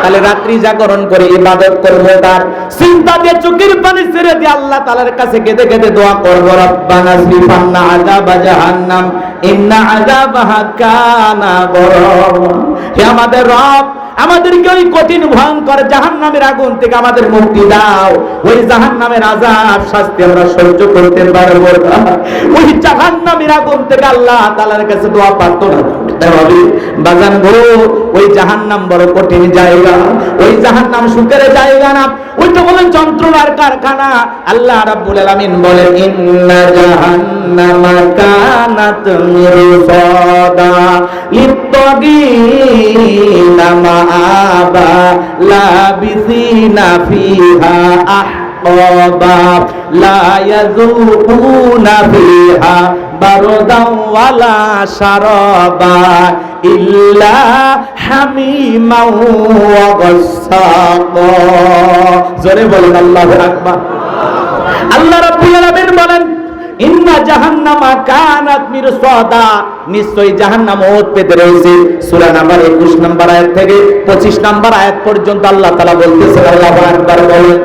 তাহলে রাত্রি জাগরণ করে ইবাদত করবো, তার চিন্তা দিয়ে চোখের পানি ছেড়ে দিয়ে আল্লাহ তাআলার কাছে কেঁদে কেঁদে দোয়া করবো, রব্বানা সিফান্না আযাবা জাহান্নাম ইন্না আযাবাহা কানা গরামা। হে আমাদের রব, আমাদেরকে ওই কঠিন ভয়ঙ্কর জাহান্নামের আগুন থেকে আমাদের মুক্তি দাও। ওই জাহান্নামের আযাব শাস্তি আমরা সহ্য করতে পারবো না। ওই জাহান্নামের আগুন থেকে আল্লাহ তাআলার কাছে দোয়া প্রার্থনা করতে হবে। বাজান গো, ওই জাহান্নাম বড় কঠিন জায়গা, ওই জাহান্নাম সুখের জায়গা না, ওইটা বলে যন্ত্রণার কারখানা। আল্লাহ রাব্বুল আলামিন বলেন, ইন্না জাহান্নামা কানাত মিরসাদা লিত্তাগীনা মাআবা লাবিসিনা ফিহা আহকাবা লা ইয়াযুকুনা ফিহা বারদাও ওয়ালা শারাবা ইল্লা হামিমাও ওয়া গাসসাকা। জোরে বলেন আল্লাহু আকবার। আল্লাহ রাব্বুল আলামিন বলেন, ইন্না জাহান্নামা কানাত মিরসাদা, নিশ্চয়ই জাহান্নাম ওত পেতে রয়েছে। সূরা নাম্বার 21 নম্বর আয়াত থেকে 25 নম্বর আয়াত পর্যন্ত আল্লাহ তাআলা বলতেছেন, আল্লাহু আকবার বলেন,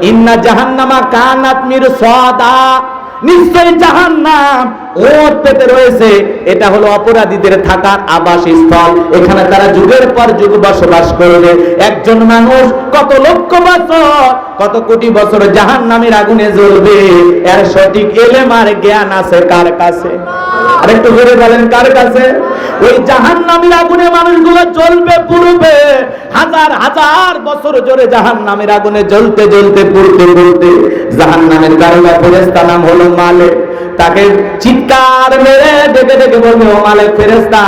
ইন্না জাহান্নামা কানাত মিরসাদা, নিশ্চয়ই জাহান্নাম ওত পেতে রয়েছে। এটা হলো অপরাধীদের থাকার আবাসস্থল, এখানে তারা যুগের পর যুগ বসবাস করবে। একজন মানুষ কত লক্ষ বছর, কত কোটি বছর জাহান্নামের আগুনে জ্বলবে, এর সঠিক ইলম আর জ্ঞান আছে কার কাছে? আরেকটু জোরে বলেন, কার কাছে? ওই জাহান্নামের আগুনে মানুষগুলো জ্বলবে, পুড়বে, হাজার হাজার বছর ধরে জাহান্নামের আগুনে জ্বলতে জ্বলতে পুড়তে পুড়তে জাহান্নামের দারোগা ফেরেশতা নাম হলো মালিক, তাকে চিৎকার মেরে ডেকে ডেকে বলবে, ও মালিক ফেরেশতা,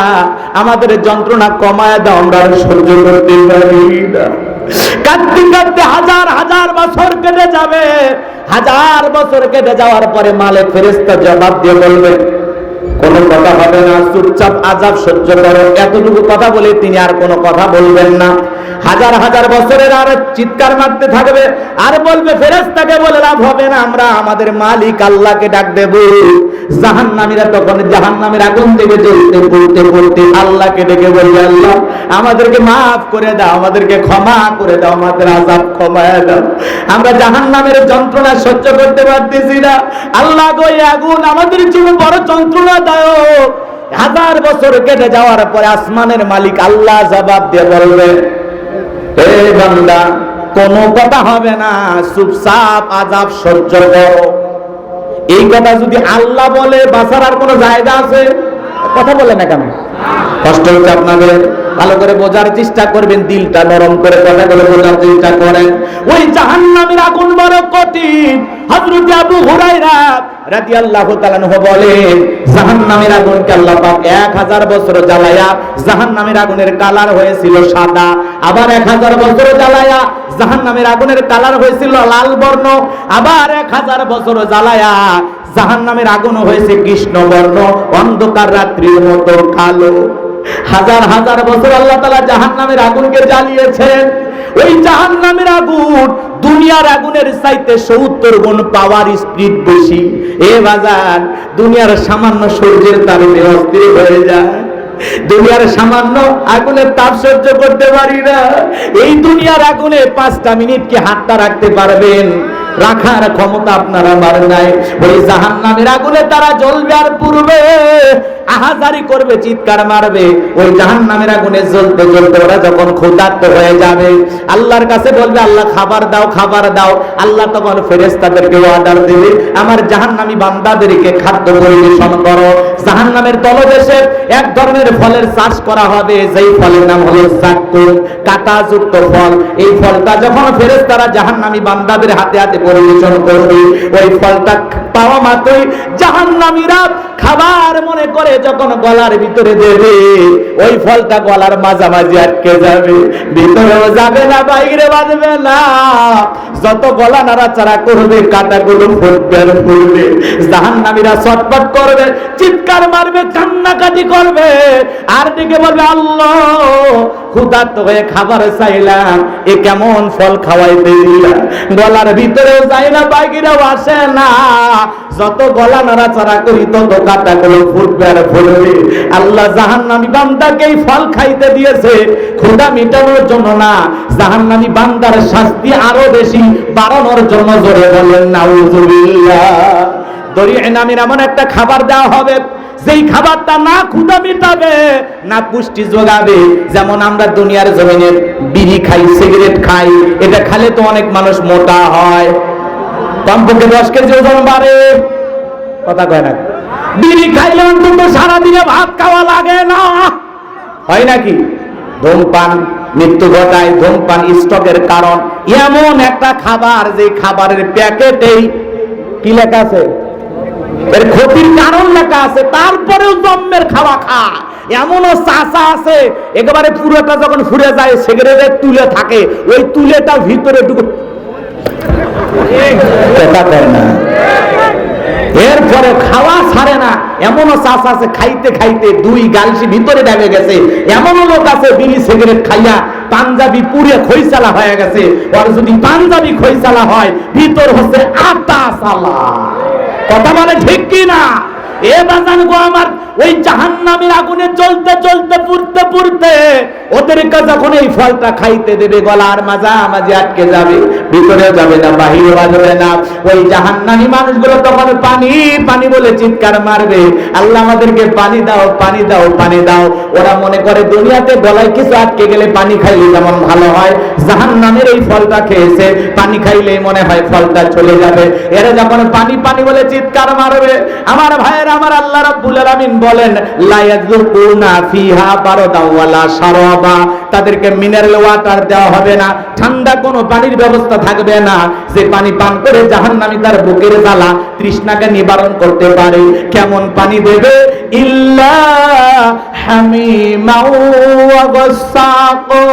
আমাদের যন্ত্রণা কমায় দাও, আমরা সহ্য করতে পারি না। কাঁদতে কাঁদতে হাজার হাজার বছর কেটে যাবে। হাজার বছর কেটে যাওয়ার পরে মালিক ফেরেশতা জবাব দিয়ে বলবে, কোনো কথা হবে না, চুপচাপ আযাব সহ্য করো। এতটুকু কথা বলে তিনি আর কোনো কথা বলবেন না। হাজার হাজার বছরের আর চিৎকার মারতে থাকবে, আর বলবে, ফেরেশতাকে বলে লাভ হবে না, আমরা আমাদের মালিক আল্লাহকে ডাক দেব। জাহান্নামীরা তখন জাহান্নামের আগুন থেকে জ্বলতে পুড়তে পুড়তে আল্লাহকে ডেকে বলবে, আল্লাহ আমাদেরকে মাফ করে দাও, আমাদেরকে ক্ষমা করে দাও, আমাদের আযাব ক্ষমায় দাও, আমরা জাহান্নামের যন্ত্রণা সহ্য করতে পারতেছি না। আল্লাহ গো, এই আগুন আমাদের জন্য বড় যন্ত্রণাদায়ক। হাজার বছর কেটে যাওয়ার পরে আসমানের মালিক আল্লাহ জবাব দিয়ে বলবে, হে বান্দা, কোনো কথা হবে না, চুপচাপ আযাব সহ্য করো। এই কথা যদি আল্লাহ বলে, বাঁচার আর কোনো জায়গা আছে? কথা বলে না কেন? কষ্ট হচ্ছে আপনাদের? ভালো করে বোঝার চেষ্টা করবেন, দিলটা নরম করে কথাগুলো বোঝার চেষ্টা করেন। ওই জাহান্নামের আগুন বড় কঠিন। হযরত আবু হুরায়রা রাদিয়াল্লাহু তাআলা আনহু বলেন, জাহান্নামের আগুনকে আল্লাহ পাক 1000 বছর জ্বালায়া জাহান্নামের আগুনের কালার হয়েছিল সাদা, আবার 1000 বছর জ্বালায়া জাহান্নামের আগুনের কালার হয়েছিল লাল বর্ণ, আবার 1000 বছর জ্বালায়া জাহান্নামের আগুন হয়েছে কৃষ্ণ বর্ণ, অন্ধকার রাত্রির মতো কালো। হাজার হাজার বছর আল্লাহ তাআলা জাহান্নামের আগুনকে জ্বালিয়েছেন। ওই জাহান্নামের আগুন দুনিয়ার আগুনের চাইতে 70 গুণ পাওয়ার স্পিড বেশি। এ বাজার, দুনিয়ার সামান্য সূর্যের তাপে অস্থির হয়ে যায়, দুনিয়ার সামান্য আগুনের তাপ সহ্য করতে পারি না। এই দুনিয়ার আগুনে 5টা মিনিট কি হাতটা রাখতে পারবেন? রাখার ক্ষমতা আপনার আমার নাই। ওই জাহান্নামের আগুনে তারা জ্বলবে আর পুড়বে, আহাজারি করবে, চিৎকার মারবে। ওই জাহান্নামের আগুনে জ্বলতে জ্বলতে ওরা যখন ক্ষুধার্ত হয়ে যাবে, আল্লাহর কাছে বলবে, আল্লাহ খাবার দাও, খাবার দাও। আল্লাহ তখন ফেরেশতাদেরকে অর্ডার দেবে, আমার জাহান্নামী বান্দাদেরকে খাদ্য পরিবেশন করো। জাহান্নামের তলদেশে এক ধরনের ফলের চাষ করা হবে, যেই ফলের নাম হলো জাক্কুম, কাঁটাযুক্ত ফল। এই ফলটা যখন ফেরেশতারা জাহান্নামী বান্দাদের হাতে হাতে পরিবেশন করবে, ওই ফলটা পাওয়া মাত্রই জাহান্নামীরা খাবার মনে করে যখন গলার ভিতরে দেবে, ওই ফলটা গলার মাঝামাঝি আটকে যাবে, ভিতরেও যাবে না, বাইরে বাজবে না। যত গলা নাড়াচাড়া করবে কাঁটাগুলো ফুটবে আর ফুটবে। জাহান্নামীরা ছটফট করবে, চিৎকার মারবে, কান্নাকাটি করবে, আর দিকে বলবে আল্লাহ ক্ষুধার্ত হয়ে খাবার চাইলাম, এ কেমন ফল খাওয়াইতে দিলাম, গলার ভিতরেও যায় না, বাইরেও আসে না। যত গলা নাড়াচাড়া করি তত কাঁটাগুলো ফুটবে আর ফুটবে। আল্লাহ জাহান্নামী বান্দাকে এই ফল খাইতে দিয়েছে ক্ষুধা মিটানোর জন্য না, জাহান্নামী বান্দার শাস্তি আরো বেশি বাড়ানোর জন্য। জোরে বলেন নাউজুবিল্লাহ। দরিয়া নামের এমন একটা খাবার দেওয়া হবে যেই খাবারটা না ক্ষুধা মিটাবে না পুষ্টি যোগাবে। যেমন আমরা দুনিয়ার জমিনে বিড়ি খাই, সিগারেট খাই, এটা খেলে তো অনেক মানুষ মোটা হয়, কমপক্ষে 10 কেজি ওজন বাড়ে, কথা কয় না? বিড়ি খাইলে অন্তত সারাদিনে ভাত খাওয়া লাগে না, হয় নাকি? ধূমপান মৃত্যু ঘটায়, ধূমপান স্ট্রোকের কারণ। এমন একটা খাবার যে খাবারের প্যাকেটেই কি লেখা আছে, এর ক্ষতির কারণ লেখা আছে, তারপরেও জম্মের খাওয়া খায়। এমনও চাচা আছে একেবারে পুরোটা যখন ফুরে যায় সিগারেটের তুলে থাকে, ওই তুলেটা ভিতরে ঢুকে, কথা কয় না? এরপরে খাওয়া ছাড়ে না। এমনও চাচা আছে খাইতে খাইতে 2 গালসি ভিতরে ডেবে গেছে। এমনও লোক আছে বিড়ি সিগারেট খাইয়া পাঞ্জাবি পুড়ে খইসালা হয়ে গেছে। আর যদি পাঞ্জাবি খইসালা হয়, ভিতর হচ্ছে আটা সালা। কথা বলে ঠিক কি না? এ বাজান গো আমার, ওই জাহান্নামের আগুনে জ্বলতে জ্বলতে পুড়তে পুড়তে ওদেরকে যখন এই ফলটা খাইতে দেবে, গলার মাঝামাঝি আটকে যাবে, ভিতরেও যাবে না, বাহিরে বাজবে না। ওই জাহান্নামী মানুষগুলো তখন পানি পানি বলে চিৎকার মারবে, আল্লাহ আমাদেরকে পানি দাও, পানি দাও, পানি দাও। ওরা মনে করে দুনিয়াতে গলায় কিছু আটকে গেলে পানি খাইলে যেমন ভালো হয়, জাহান্নামের এই ফলটা খেয়েছে, পানি খাইলেই মনে হয় ফলটা চলে যাবে। এরা যখন পানি পানি বলে চিৎকার মারবে, আমার ভাইয়েরা, আমার আল্লাহ রাব্বুল আলামিন বলেন লা ইয়াযুকুনা ফিহা বারাদাও ওয়ালা শারাবা, তাদেরকে মিনারেল ওয়াটার দেওয়া হবে না, ঠান্ডা কোনো পানির ব্যবস্থা থাকবে না, যে পানি পান করে জাহান্নামী তার বুকের জ্বালা তৃষ্ণাকে নিবারণ করতে পারে। কেমন পানি দেবে? ইল্লা হামিমাও ওয়া গাসসাকো,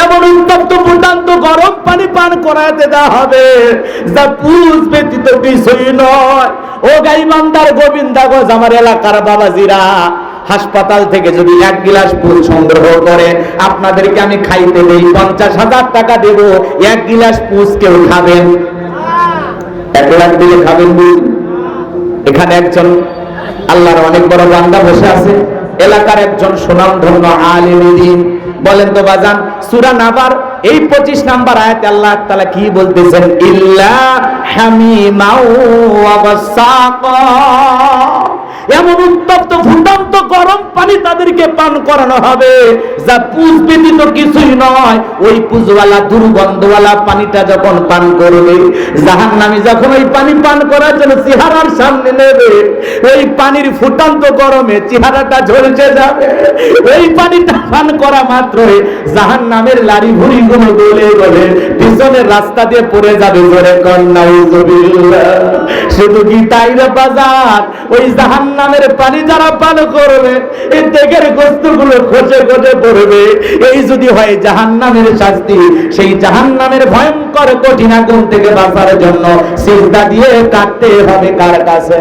এমন উত্তপ্ত ফুটান্ত গরম পানি পান করাতে দেওয়া হবে যা পুষ ব্যতীত কিছুই নয়। ও গাইবান্দার গোবিন্দা গজ, আমার এলাকার বাবাজিরা, হাসপাতাল থেকে যদি 1 গিলাস পুষ সংগ্রহ করে আপনাদেরকে আমি খাইতে দেই, 50,000 টাকা দেব, 1 গিলাস পুষ কেউ খাবেন? 1 লাখ দিলে খাবেন? এখানে একজন আল্লাহর অনেক বড় বান্দা বসে আছে, এলাকার একজন সুনামধন্য আলেম দ্বীন। বলেন তো বাজান, সূরা নাবার এই 25 নাম্বার আয়াতে আল্লাহ তাআলা কি বলতেছেন? ইল্লা হামিমাও ওয়া গাসসাকা, এমন উত্তপ্ত ফুটন্ত গরম পানি তাদেরকে পান করানো হবে যা পুষ ব্যতীত কিছুই নয়। ওই পুষওয়ালা দুর্গন্ধওয়ালা পানিটা যখন পান করবে, জাহান্নামী যখন ওই পানি পান করার জন্য চেহারার সামনে নেবে, ওই পানির ফুটন্ত গরমে চেহারাটা ঝলসে যাবে। ওই পানিটা পান করা মাত্রই জাহান্নামের লাড়ি ভুড়ি গুলো গলে গলে পিছনের রাস্তা দিয়ে পড়ে যাবে। জোরে কোন নাউজুবিল্লাহ। শুধু কি তাই রে বাজার, ওই জাহান্নামের পানি যারা পান করবে এই তেগের গোস্তগুলো খসে খসে পড়বে। এই যদি হয় জাহান্নামের শাস্তি, সেই জাহান্নামের ভয়ঙ্কর কঠিন আগুন থেকে বাঁচার জন্য সিজদা দিয়ে কাটতে হবে কার কাছে?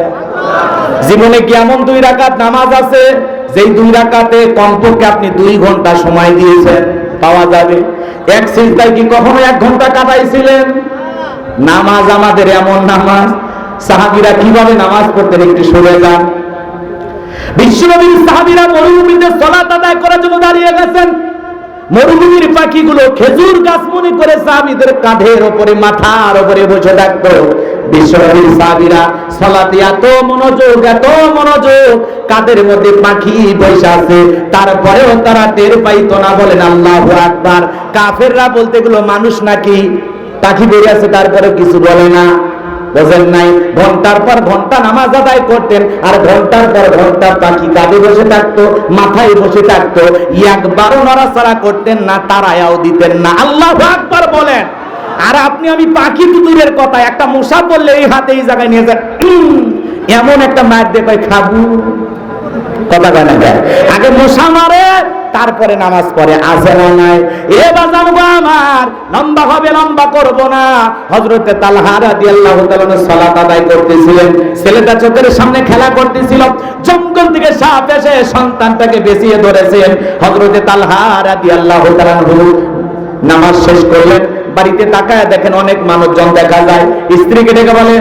জীবনে কি এমন 2 রাকাত নামাজ আছে যেই 2 রাকাতে কমপক্ষে আপনি 2 ঘন্টা সময় দিয়েছেন? পাওয়া যাবে? এক সিজদায় কি কখনো 1 ঘন্টা কাটাইছিলেন? নামাজ আমাদের এমন নামাজ, সাহাবীরা কিভাবে নামাজ পড়তেন একটু শুনে যান। বিশ্বনবীর সাহাবীরা মরুভূমিতে সালাত আদায় করার জন্য দাঁড়িয়ে গেছেন। মরুভূমির পাখিগুলো খেজুর গাছ মনে করে সাহাবীদের কাঁধের উপরে, মাথার উপরে বসে থাকতো। বিশ্বনবীর সাহাবীরা সালাতে এত মনোযোগ, কাদের মধ্যে পাখি বসে আছে, তারপরেও তারা টের পাইতো না। বলেন আল্লাহু আকবার। কাফেররা বলতে গুলো মানুষ নাকি, পাখি বেড়ে আছে, তারপরে কিছু বলে না। বোঝেন নাই? ঘন্টার পর ঘন্টা নামাজ আদায় করতেন, আর ঘন্টার পর ঘন্টা পাখি কাঁধে বসে থাকতো, মাথায় বসে থাকতো, একবারও নড়াচড়া করতেন না, তারায়াও দিতেন না। আল্লাহু আকবার বলেন। আর আপনি আমি পাখি তো দূরের কথা, একটা মশা পড়লে এই হাতে এই জায়গায় নিয়ে যায়, এমন একটা মার দিয়ে কয় খাবো, কথা কয় না, আগে মশা মারে তারপরে নামাজ পড়ে, আছে না নাই? এ বাজান গো আমার, লম্বা হবে, লম্বা করব না। হযরতে তালহা রাদিয়াল্লাহু তাআলা সালাত আদায় করতেছিলেন, ছেলেটা চোখের সামনে খেলা করতেছিল, জঙ্গল থেকে সাপ এসে সন্তানটাকে বেঁচিয়ে ধরেছেন। হযরতে তালহা রাদিয়াল্লাহু তাআলা নামাজ শেষ করলেন, বাড়িতে তাকায় দেখেন অনেক মানুষজন দেখা যায়। স্ত্রীকে ডেকে বলে,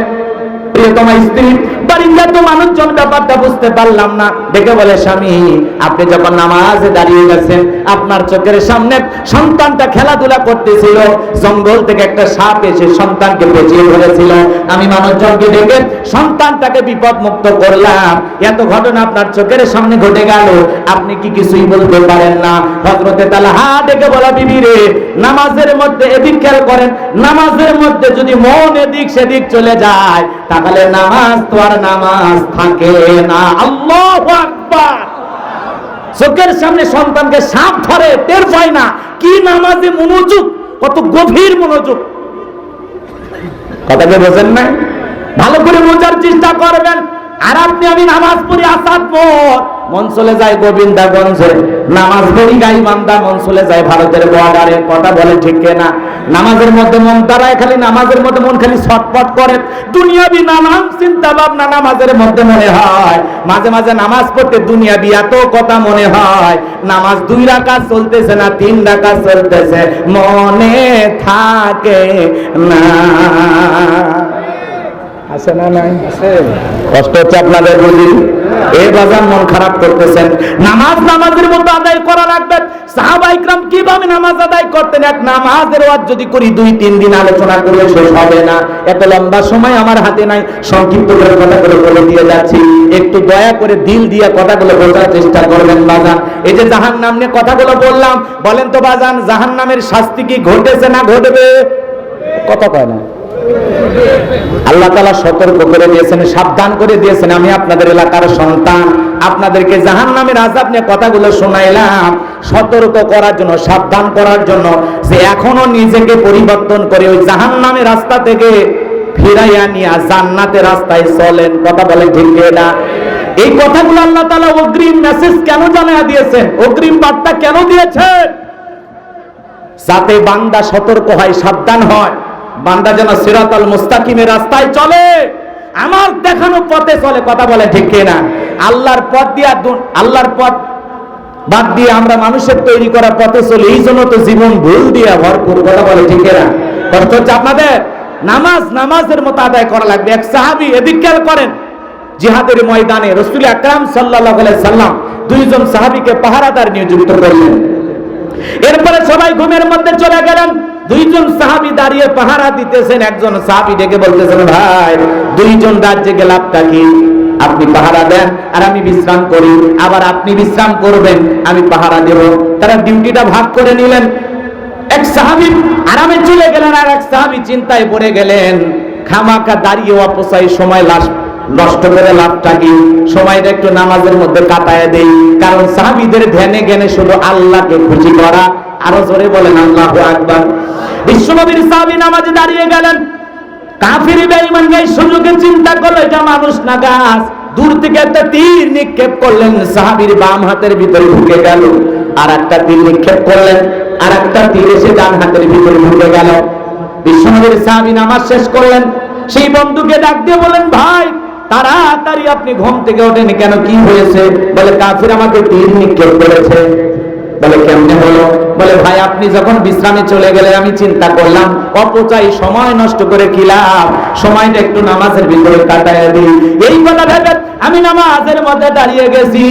প্রিয়তমা স্ত্রী, বাড়ির এত মানুষজন, ব্যাপারটা বুঝতে পারলাম না। ডেকে বলে, স্বামী আপনি যখন নামাজে দাঁড়িয়ে গেছেন, আপনার চোখের সামনে সন্তানটা খেলাধুলা করতেছিল, জঙ্গল থেকে একটা সাপ এসে সন্তানকে পেঁচিয়ে ধরেছিল, আমি মানুষজনকে ডেকে সন্তানটাকে বিপদ মুক্ত করলাম। এত ঘটনা আপনার চোখের সামনে ঘটে গেল, আপনি কি কিছুই বলতে পারেন না? হযরতে তালহা ডেকে বলা, বিবি রে, নামাজের মধ্যে এদিক খেয়াল করেন, নামাজের মধ্যে যদি মন এদিক সেদিক চলে যায়, তাহলে নামাজ তো আর নামাজ থাকে না। আল্লাহু আকবার। চোখের সামনে সন্তানকে সাপ ধরে, টের পায় না, কি নামাজে মনোযোগ, কত গভীর মনোযোগ। কথাকে বোঝেন না? ভালো করে বোঝার চেষ্টা করবেন। আর আপনি আমি নামাজ পড়ি আসাদপুর, মন চলে যায় গোবিন্দাগঞ্জে, নামাজ পড়ি গাইবান্ধা, মন চলে যায় ভারতের বর্ডারে। কথা বলে ঠিক না? নামাজের মধ্যে মন দাঁড়ায়, খালি নামাজের মধ্যে মন খালি ছটপট করে, দুনিয়াবি নানান চিন্তা ভাবনা নামাজের মধ্যে মনে হয়। মাঝে মাঝে নামাজ পড়তে দুনিয়াবি এত কথা মনে হয়, নামাজ 2 রাকাত চলতেছে না 3 রাকাত চলতেছে, মনে থাকে না। আছে না নাই? কষ্ট হচ্ছে আপনাদের বুঝি? এই বাজার মন খারাপ করতেছেন। নামাজের মতো আদায় করা লাগবে। সাহাবায়ে ইকরাম কিভাবে নামাজ আদায় করতেন, এক নামাজের ওয়াজ যদি করি 2-3 দিন আলোচনা করলে শেষ হবে না। এত লম্বা সময় আমার হাতে নাই, সংক্ষিপ্ত করে কথাগুলো বলে দিয়ে যাচ্ছি। একটু দয়া করে দিল দিয়ে কথাগুলো বোঝার চেষ্টা করবেন বাজান। এই যে জাহান্নাম নিয়ে কথাগুলো বললাম, বলেন তো বাজান, জাহান্নামের শাস্তি কি ঘটেছে না ঘটবে? কথা কয় না। আল্লাহ তাআলা সতর্ক করে দিয়েছেন, সাবধান করে দিয়েছেন। আমি আপনাদের এলাকার সন্তান, আপনাদেরকে জাহান্নামের আযাব নিয়ে কথাগুলো শোনাইলাম সতর্ক করার জন্য, সাবধান করার জন্য, যে এখনো নিজেকে পরিবর্তন করে ওই জাহান্নামের রাস্তা থেকে ফিরাইয়া নিয়ে জান্নাতের রাস্তায় চলেন। কথা বলে ঠিক না? এই কথাগুলো আল্লাহ তাআলা অগ্রিম মেসেজ কেন জানায়া দিয়েছেন, অগ্রিম বার্তা কেন দিয়েছেন? যাতে বান্দা সতর্ক হয়, সাবধান হয়, বান্দা যেন সিরাতাল মুস্তাকিমের রাস্তায় চলে, আমার দেখানো পথে চলে। কথা বলে ঠিক না? আল্লাহর পথ দিয়ে, আল্লাহর পথ বাদ দিয়ে আমরা মানুষের তৈরি করা পথে চলি, এই জন্য তো জীবন ভুল দিয়ে ভরপুর। কথা বলে ঠিক না? কষ্ট হচ্ছে আপনাদের? নামাজের মতো আদায় করা লাগবে। এক সাহাবী, এদিক খেয়াল করেন, জিহাদের ময়দানে রাসূল আকরাম সাল্লাল্লাহু আলাইহি সাল্লাম 2 জন সাহাবীকে পাহারাদার নিযুক্ত করলেন। এরপরে সবাই ঘুমের মধ্যে চলে গেলেন। 2 জন সাহাবী দাঁড়িয়ে পাহারা দিতেছেন। একজন সাহাবী ডেকে বলতেছেন, ভাই 2 জন রাজ্যে গেলাপটা কি? আপনি পাহারা দেন আর আমি বিশ্রাম করি, আবার আপনি বিশ্রাম করবেন, আমি পাহারা দেব। তারা ডিউটিটা ভাগ করে নিলেন। এক সাহাবী আরামে চলে গেলেন, আর এক সাহাবী চিন্তায় পড়ে গেলেন। খামাকা দাঁড়িয়ে অপচয় সময় নষ্ট করে লাভটা কি? সময়টা একটু নামাজের মধ্যে কাটায় দেই, কারণ সাহাবীদের ধ্যানে জ্ঞানে শুধু আল্লাহকে খুশি করা। আরো জোরে বলেন আল্লাহু আকবার। বিশ্বনবীর সাহাবী নামাজে দাঁড়িয়ে গেলেন, কাফির বেঈমান এই সুযোগে চিন্তা করলো এটা মানুষ না গাছ। দূর থেকে একটা তীর নিক্ষেপ করলেন, সাহাবীর বাম হাতের ভিতরে ঢুকে গেল। আর একটা তীর নিক্ষেপ করলেন, আর একটা তীর এসে ডান হাতের ভিতরে ঢুকে গেল। বিশ্বনবীর সাহাবী নামাজ শেষ করলেন, সেই বন্ধুকে ডাক দিয়ে বলেন, ভাই তাড়াতাড়ি আপনি ঘুম থেকে ওঠেন কেন, কি হয়েছে? বলে, কাফির আমাকে তীর নিক্ষেপ করেছে। বলে, কেমনে হলো? বলে, ভাই আপনি যখন বিশ্রামে চলে গেলে আমি চিন্তা করলাম অপচয় সময় নষ্ট করে কি লাভ, সময়টা একটু নামাজের ভিতরে কাটায় দিই। এই কথা ভেবে আমি নামাজের মধ্যে দাঁড়িয়ে গেছি,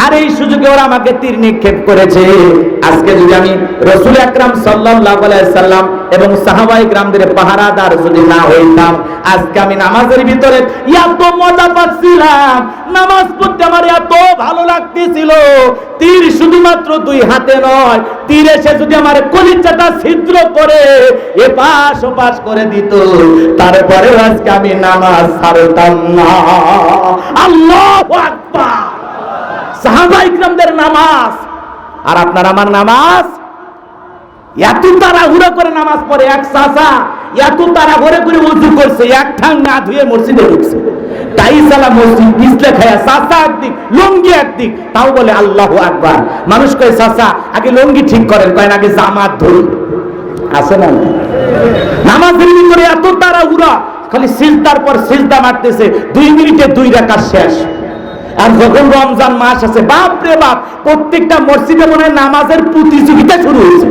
আর এই সুযোগে ওরা আমাকে তীর নিক্ষেপ করেছে। আজকে যদি আমি রাসূল আকরাম সাল্লাল্লাহু আলাইহি সাল্লাম এবং সাহাবায়ে কিরামদের পাহারাদার যদি না হইতাম, আজকে আমি নামাজের ভিতরে এত মজা পাচ্ছিলাম, নামাজ পড়তে আমার এত ভালো লাগতেছিল। তীর শুধুমাত্র 2 হাতে নয়, তীর এসে যদি আমার কলিজাটা ছিদ্র করে এপাশ ওপাশ করে দিত, তারপরে আজকে আমি নামাজ ছাড়তাম না। আল্লাহু আকবার। সাহাবায়ে কিরামদের নামাজ আর আপনার আমার নামাজ এত তাড়াহুড়া করে নামাজ পড়ে, এক চাচা এত তাড়াহুড়া করে ওযু করছে, এক ঠাং না ধুয়ে মসজিদে ঢুকছে, টাইসালা মসজিদ পিছলে খায়া, চাচা একদিক লুঙ্গি একদিক, তাও বলে আল্লাহু আকবার। মানুষ কয় চাচা আগে লুঙ্গি ঠিক করেন, কয় আগে জামাত ধরি। আছে না নামাজের ভিতরে এত তাড়াহুড়া, খালি সিজদার পর সিজদা মারতেছে, 2 মিনিটে 2 রাকাত শেষ। আর যখন রমজান মাস আছে, বাপ রে বাপ, প্রত্যেকটা মসজিদে মনে হয় নামাজের প্রতিযোগিতা শুরু হয়েছে।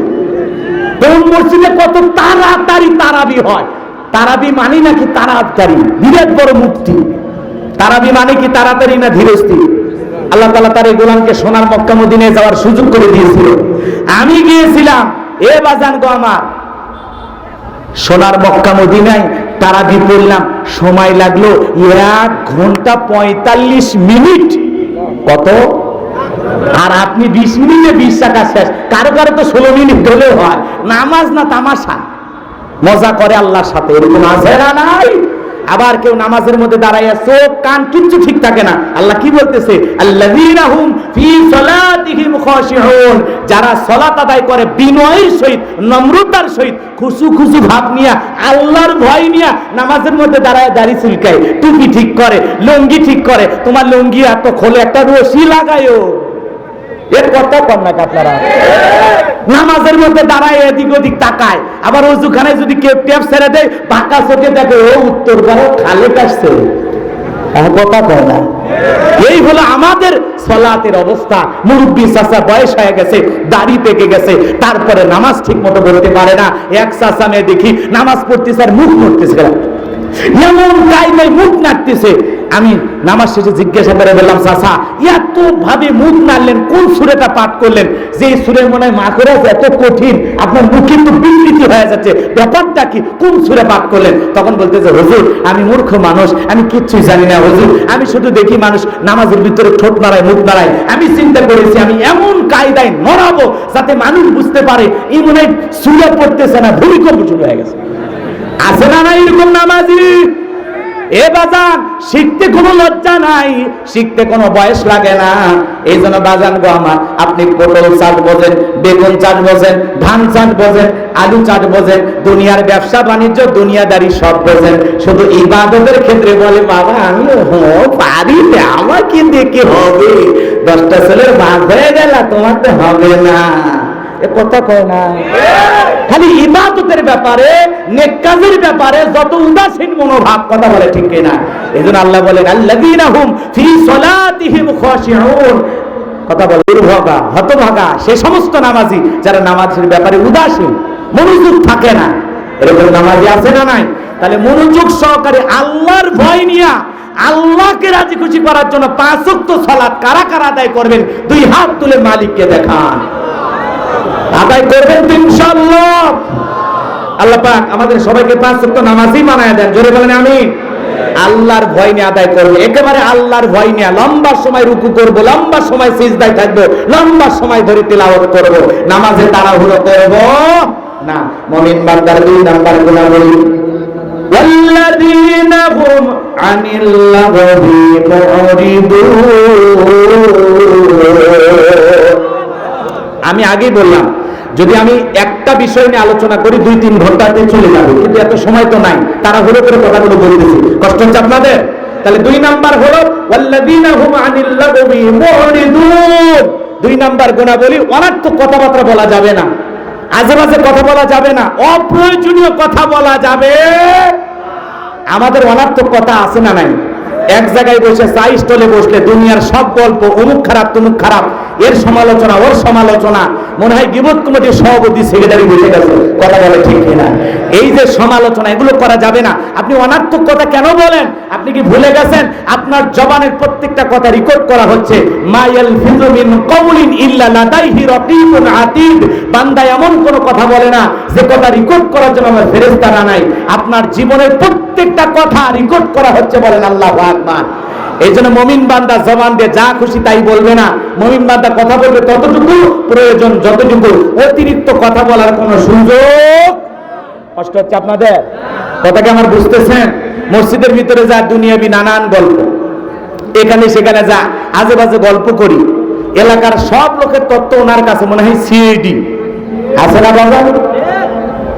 কোন মসজিদে কত তাড়াতাড়ি তারাবি হয়। তারাবি মানে নাকি তাড়াতাড়ি, বিরাট বড় মুক্তি। তারাবি মানে কি তাড়াতাড়ি না ধীরস্থির? আল্লাহ তাআলা তার এই গোলামকে সোনার মক্কা মদিনায় যাওয়ার সুযোগ করে দিয়েছিল। আমি গিয়েছিলাম, এ বাজান গো আমার, সোনার মক্কা মদিনায় তারাবি পড়লাম, সময় লাগলো 1 ঘন্টা 45 মিনিট। কত? আর আপনি 20 মিনিটে 20 রাকাত শেষ। কারো কারো তো 16 মিনিট ধরেও হয়। নামাজ না তামাশা, মজা করে আল্লাহর সাথে, এরকম আছে না নাই? আবার কেউ নামাজের মধ্যে দাঁড়াইয়া চোখ কান কিচ্ছু ঠিক থাকে না। আল্লাহ কি বলতেছে? আল্লাযীনা হুম ফী সালাতিহিম খাশিউন, যারা সালাত আদায় করে বিনয়ের সহিত, নম্রতার সহিত, খুশু খুশু ভাব নিয়া, আল্লাহর ভয় নিয়া নামাজের মধ্যে দাঁড়ায় দাড়ি চুলকায়, টুপি ঠিক করে, লুঙ্গি ঠিক করে। তোমার লুঙ্গি এত খোলে, একটা রশি লাগায়ও। এর কথা কম না আপনারা? নামাজের মধ্যে দাঁড়ায় এদিক ওদিক তাকায়, আবার ওযুখানায় যদি কেউ টেপ ছেড়ে দেয়, বাঁকা চোখে দেখে ও উত্তর করো খালে কাটছে। কথা কয় না? এই হলো আমাদের সালাতের অবস্থা। মুরব্বি চাচা বয়স হয়ে গেছে, দাড়ি পেকে গেছে, তারপরে নামাজ ঠিক মতো পড়তে পারে না। এক চাচা মেয়ে দেখি নামাজ পড়তেছে আর মুখ নড়তেছে, এমন কায়দায় মুখ নাড়তেছে। আমি নামাজ শেষে জিজ্ঞাসা করে বললাম, চাচা এত ভাবে মুখ নাড়লেন, কোন সূরাটা পাঠ করলেন? যে সূরা মনে হয় মাখরাজ এত কঠিন, আপনার মুখ কিন্তু বিকৃতি হয়ে যাচ্ছে, ব্যাপারটা কি? কোন সূরা পাঠ করলেন? তখন বলতেছে, হুজুর আমি মূর্খ মানুষ, আমি কিচ্ছুই জানি না হুজুর, আমি শুধু দেখি মানুষ নামাজের ভিতরে ঠোঁট নাড়ায়, মুখ নাড়ায়, আমি চিন্তা করেছি আমি এমন কায়দায় নড়াবো যাতে মানুষ বুঝতে পারে এই মনে হয় সূরা পড়তেছে না, ভূমিকম্প শুরু হয়ে গেছে। আছে না নাই এরকম নামাজি? এ বাজান, শিখতে কোনো লজ্জা নাই, শিখতে কোনো বয়স লাগে না। এই জন্য বাজান গো আমার, আপনি পটল চাষ বোঝেন, বেগুন চাষ বোঝেন, ধান চাষ বোঝেন, আলু চাষ বোঝেন, দুনিয়ার ব্যবসা বাণিজ্য দুনিয়াদারি সব বোঝেন, শুধু ইবাদতের ক্ষেত্রে বলে বাবা আমি পারি না, আমার কি দেখে হবে? 10টা ছেলের বাপ হয়ে গেল, তোমার তো হবে না। এ কথা কয় না? খালি ইবাদতের ব্যাপারে, নেক কাজের ব্যাপারে যত উদাসীন মনোভাব, কথা বলে ঠিক কিনা? এজন্য আল্লাহ বলেন আল্লাযীনা হুম ফী সালাতিহিম খাশিউন, কথা বলে দুর্ভাগা, হতভাগা সে সমস্ত নামাজি যারা নামাজের ব্যাপারে উদাসীন, মনোযোগ থাকে না। এরকম নামাজি আছে না নাই? তাহলে মনোযোগ সহকারে আল্লাহর ভয় নিয়া, আল্লাহকে রাজি খুশি করার জন্য 5 ওয়াক্ত সালাত কারা কারা আদায় করবেন? 2 হাত তুলে মালিককে দেখান। আদায় করবেন তো ইনশাআল্লাহ? আল্লাহ পাক আমাদের সবাইকে 5 ওয়াক্ত নামাজই বানায় দেন। জোরে বলেন আমিন। আল্লাহর ভয় নিয়ে আদায় করব, একেবারে আল্লাহর ভয় নিয়ে লম্বা সময় রুকু করব, লম্বা সময় সিজদায় থাকব, লম্বা সময় ধরে তিলাওয়াত করব, নামাজে তাড়াহুড়ো করব না। মুমিন বান্দার 2 নাম্বার গুণাবলী, ওয়াল্লাযীনা হুম আনিল লাগবি মুরিদুন। আমি আগেই বললাম, যদি আমি একটা বিষয় নিয়ে আলোচনা করি 2-3 ঘন্টাতে চলে যাবে, কিন্তু এত সময় তো নাই, তারা হলো করে কথাগুলো বলতেছি, কষ্ট হচ্ছে আপনাদের? তাহলে 2 নাম্বার হলো ওয়াল্লাযীনা হুম আনিল লাগবি মুরিদুন। 2 নাম্বার গুণাবলী, অনর্থক কথাবার্তা বলা যাবে না, আজেবাজে কথা বলা যাবে না, অপ্রয়োজনীয় কথা বলা যাবে। আমাদের অনর্থক কথা আছে না নাই? এক জায়গায় বসে চা স্টলে বসলে দুনিয়ার সব গল্প, অমুক খারাপ তমুক খারাপ, এর সমালোচনা ওর সমালোচনা, মনে হয় গীবত কমিটির সভাপতি সেক্রেটারি বসে গেছে, কথা বলে ঠিক কিনা? এই যে সমালোচনা, এগুলো করা যাবে না। আপনি অনর্থক কথা কেন বলেন? আপনি কি ভুলে গেছেন আপনার জবানের প্রত্যেকটা কথা রেকর্ড করা হচ্ছে? মা ইয়ালফিযু মিন কাওলিন ইল্লা লাদাইহি রাকীবুন আতীদ। বান্দা এমন কোন কথা বলে না যে কথা রেকর্ড করার জন্য আমার ফেরেশতারা নাই। আপনার জীবনের প্রত্যেকটা কথা রেকর্ড করা হচ্ছে, বলেন আল্লাহু আকবার। এই জন্য মুমিন বান্দা জবান দিয়ে যা খুশি তাই বলবে না। মুমিন বান্দা কথা বলবে ততটুকু প্রয়োজন, যতটুকু, অতিরিক্ত কথা বলার কোনো সুযোগ। কষ্ট হচ্ছে আপনাদের? কথাকে আমার বুঝতেছেন? মসজিদের ভিতরে যা দুনিয়াবি নানান গল্প, এখানে সেখানে যা আজে বাজে গল্প করি, এলাকার সব লোকের তত্ত্ব ওনার কাছে মনে হয় সিআইডি, আছে না বাবা?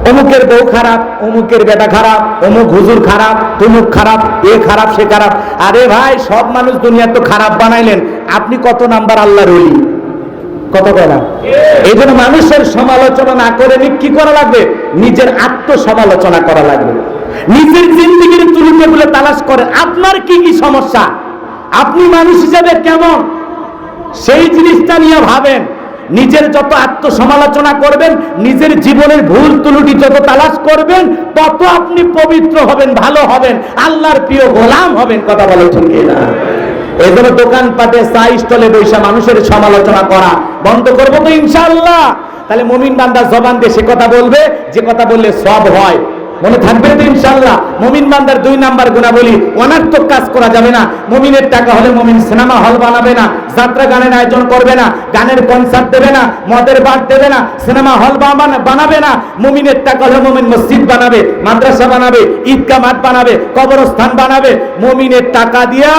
অমুকের বউ খারাপ, অমুকের বেটা খারাপ, অমুক হুজুর খারাপ, তুমুক খারাপ, এ খারাপ সে খারাপ। আরে ভাই, সব মানুষ দুনিয়া তো খারাপ বানাইলেন, আপনি কত নাম্বার আল্লাহর ওলি? কত বলা? এই জন্য মানুষের সমালোচনা না করে কি করা লাগবে? নিজের আত্মসমালোচনা করা লাগবে। নিজের জিন্দেগির ত্রুটিগুলো তালাশ করে আপনার কি কি সমস্যা, আপনি মানুষ হিসেবে কেমন, সেই জিনিসটা নিয়ে ভাবেন। নিজের যত আত্মসমালোচনা করবেন, নিজের জীবনের ভুল ত্রুটি যত তালাশ করবেন, তত আপনি পবিত্র হবেন, ভালো হবেন, আল্লাহর প্রিয় গোলাম হবেন। কথা বলে ঠিক না? এই জন্য দোকানপাটে চা স্টলে বৈশা মানুষের সমালোচনা করা বন্ধ করবো তো ইনশাআল্লাহ। তাহলে মুমিন বান্দা জবান দিয়ে সে কথা বলবে যে কথা বললে সব হয়, মনে থাকবে তো ইনশাআল্লাহ। মুমিন বান্দার 2 নাম্বার গুণাবলী, অনার্থক কাজ করা যাবে না। মুমিনের টাকা হলে মুমিন সিনেমা হল বানাবে না, যাত্রা গানের আয়োজন করবে না, গানের কনসার্ট দেবে না, মদের বার দেবে না, সিনেমা হল বানাবে না। মুমিনের টাকা হলে মুমিন মসজিদ বানাবে, মাদ্রাসা বানাবে, ঈদগাহ মাঠ বানাবে, কবরস্থান বানাবে। মুমিনের টাকা দিয়া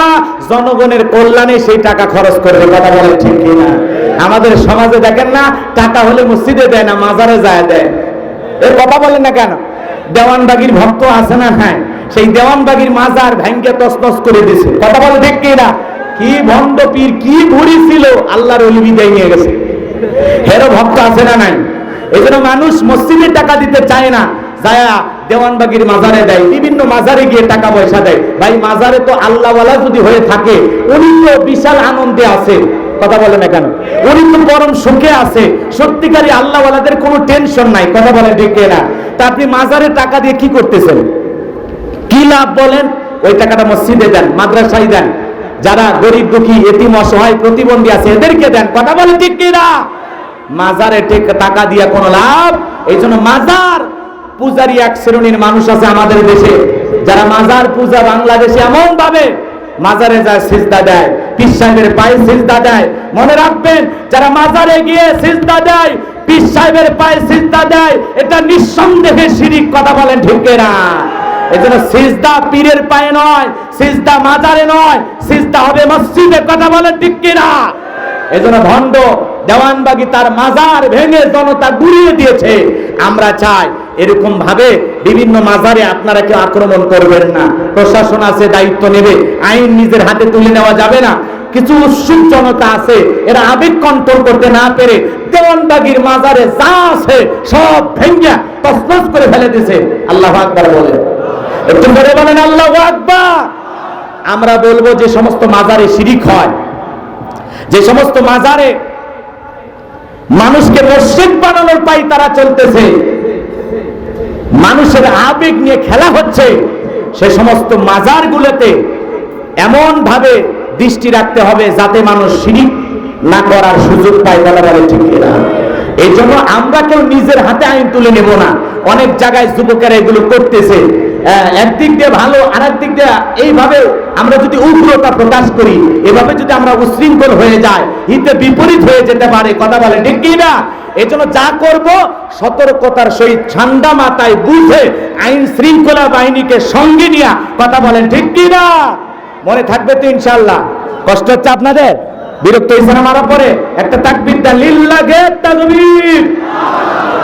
জনগণের কল্যাণে সেই টাকা খরচ করবে। কথা বলেন ঠিক কিনা? আমাদের সমাজে দেখেন না, টাকা হলে মসজিদে দেয় না, মাজারে যায় দেয়। এর কথা বলেন না কেন? দেওয়ানবাগির ভক্ত আছে না? হ্যাঁ, সেই দেওয়ানবাগির মাজার ভাঙ্গে তছনছ করে দিয়েছে। কথা বলে ঠিক কিনা? কি ভণ্ড পীর, কি ঘুরি ছিল, আল্লাহর ওলি বিদায় নিয়ে গেছে। হেরো ভক্ত আছে না নাই? এই জন্য মানুষ মসজিদে টাকা দিতে চায় না, যায়া দেওয়ানবাগির মাজারে দেয়, বিভিন্ন মাজারে গিয়ে টাকা পয়সা দেয়। ভাই, মাজারে তো আল্লাহওয়ালা যদি হয়ে থাকে, উনি তো বিশাল আনন্দে আছে। কথা বলে না কেন? উনি তো পরম সুখে আছে। সত্যিকারী আল্লাহওয়ালাদের কোনো টেনশন নাই। কথা বলে ঠিক না? তা আপনি মাজারে টাকা দিয়ে কি করতেছেন? কি লাভ বলেন? ওই টাকাটা মসজিদে দেন, মাদ্রাসায় দেন, যারা গরিব দুঃখী এতিম অসহায় প্রতিবন্ধী আছে এদেরকে দেন। কথা বলে ঠিক কিনা? মাজারে টাকা দিয়ে কোনো লাভ? এই জন্য মাজার পূজারী এক শ্রেণীর মানুষ আছে আমাদের দেশে, যারা মাজার পূজা বাংলাদেশে এমন ভাবে মাজারে যায় সিজদা দেয়, পীর সাহেবের পায়ে সিজদা দেয়। মনে রাখবেন, যারা মাজারে গিয়ে সিজদা দেয়, পীর সাহেবের পায়ে সিজদা দেয়, এটা নিঃসন্দেহে শিরিক। কথা বলেন ঠিক না? এজন্য সিজদা পীরের পায়ে নয়, সিজদা মাজারে নয়, সিজদা হবে মসজিদে। কথা বলেন ঠিক না? এজন্য ভণ্ড দেওয়ানবাগী তার মাজার ভেঙে জনতা গুড়িয়ে দিয়েছে। আমরা চাই এরকম ভাবে বিভিন্ন মাজারে আপনারা কেউ আক্রমণ করবেন না। প্রশাসন আছে, দায়িত্ব নেবে, আইন নিজের হাতে তুলে নেওয়া যাবে না। কিছু উৎসুক জনতা আছে, এরা আবেগ কন্ট্রোল করতে না পেরে দেওয়ানবাগীর মাজারে যা আছে সব ভেঙে তছনছ করে ফেলে দিয়েছে। আল্লাহু আকবার বলেন, একটু করে বলেন আল্লাহু আকবার। আমরা বলবো যে সমস্ত মাজারে শিরিক হয়, যে সমস্ত মাজারে মানুষকে মসজিদ বানানোর পাই তারা চলতেছে, মানুষের আবেগ নিয়ে খেলা হচ্ছে, সে সমস্ত মাজারগুলোতে এমন ভাবে দৃষ্টি রাখতে হবে যাতে মানুষ শিরিক না করার সুযোগ পায়। বলা বলে ঠিক না? এই জন্য আমরা কেউ নিজের হাতে আইন তুলে নেব না। অনেক জায়গায় যুবকেরা এগুলো করতেছে, একদিক দিয়ে ভালো, আর একদিক দিয়ে এইভাবে আমরা যদি উগ্রতা প্রকাশ করি, এভাবে যদি আমরা উশৃঙ্খল হয়ে যাই, হিতে বিপরীত হয়ে যেতে পারে। কথা বলে ঠিক কি না? এই জন্য যা করব সতর্কতার সহিত ঠান্ডা মাথায় বুঝে আইন শৃঙ্খলা বাহিনীকে সঙ্গে নিয়ে কথা বলেন ঠিক কি না? মনে থাকবে তো ইনশাআল্লাহ? কষ্ট হচ্ছে আপনাদের? বিরক্ত হয়েছে না মারা পরে? একটা তাকবীর দেন, লিল্লাহে তাকবীর।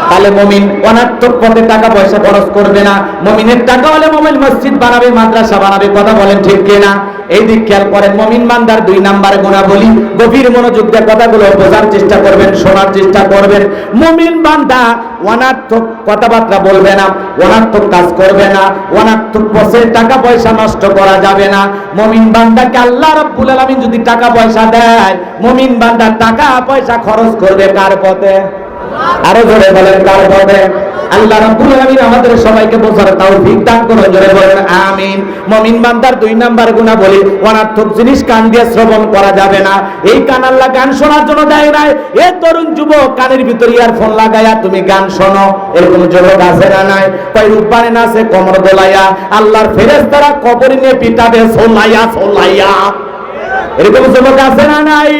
তাহলে মুমিন অনার্থক পথে টাকা পয়সা খরচ করবে না। মুমিনের টাকা হলে মুমিন মসজিদ বানাবে, মাদ্রাসা বানাবে। কথা বলেন ঠিক কিনা? এই দিক খেয়াল করেন। মুমিন বান্দার 2 নাম্বারে গুণাবলী, গভীর মনোযোগ দিয়ে কথাগুলো বোঝার চেষ্টা করবেন, শোনার চেষ্টা করবেন। মুমিন বান্দা অনার্থক কথাবার্তা বলবে না, অনার্থক কাজ করবে না, অনার্থক পথে টাকা পয়সা নষ্ট করা যাবে না। মুমিন বান্দাকে আল্লাহ রাব্বুল আলামিন যদি টাকা পয়সা দেয়, মুমিন বান্দা টাকা পয়সা খরচ করবে কার পথে? আরো জোরে বলেন, কার পথে? আল্লাহ রাব্বুল আলামিন আমাদের সবাইকে বোঝার তৌফিক দান করুন। জোরে বলেন আমিন। মুমিন বান্দার 2 নাম্বার গুণাবলী, অনার্থক জিনিস কান দিয়ে শ্রবণ করা যাবে না। এই কান আল্লাহ গান শোনার জন্য দেয় নাই। এ তরুণ যুবক, কানের ভিতরে ইয়ারফোন লাগায়া তুমি গান শোনো, এরকম যুবক আছে না নাই? কয় রূপবানে নাচে কোমর দোলাইয়া, আল্লাহর ফেরেশতারা কবরে নিয়ে পিটাবে সোলাইয়া সোলাইয়া, এরকম যুবক আছে না নাই?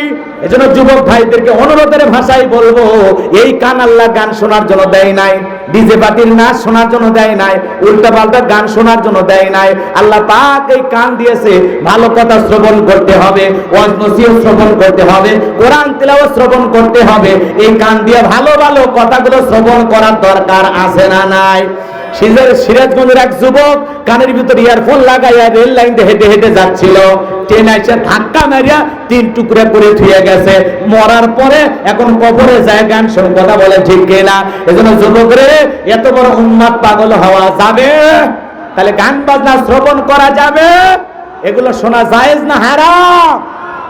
এজন্য যুবক ভাইদেরকে অনুরোধের ভাষায় বলবো, এই কান আল্লাহ গান শোনার জন্য দেয় নাই, ডিজে পার্টির নাচ শোনার জন্য দেয় নাই, উল্টা পাল্টা গান শোনার জন্য দেয় নাই। আল্লাহ পাক এই কান দিয়েছে ভালো কথা শ্রবণ করতে হবে, ওয়াজ নসিহত শ্রবণ করতে হবে, কোরআন তিলাওয়াত শ্রবণ করতে হবে। এই কান দিয়ে ভালো ভালো কথাগুলো শ্রবণ করার দরকার আছে না নাই? সিরাজগঞ্জের এক যুবক কানের ভিতর ইয়ারফোন লাগাইয়া রেল লাইন দিয়ে হেঁটে হেঁটে যাচ্ছিল, ট্রেন এসে ধাক্কা মারিয়া 3 টুকরা করে থুয়ে গেছে। মরার পরে এখন কবরে যায় গান শুনে, কথা বলে ঠিক কিনা? এজন্য যুবকরে, এত বড় উন্মাদ পাগল হওয়া যাবে? তাহলে গান বাজনা শ্রবণ করা যাবে? এগুলো শোনা জায়েজ না হারাম?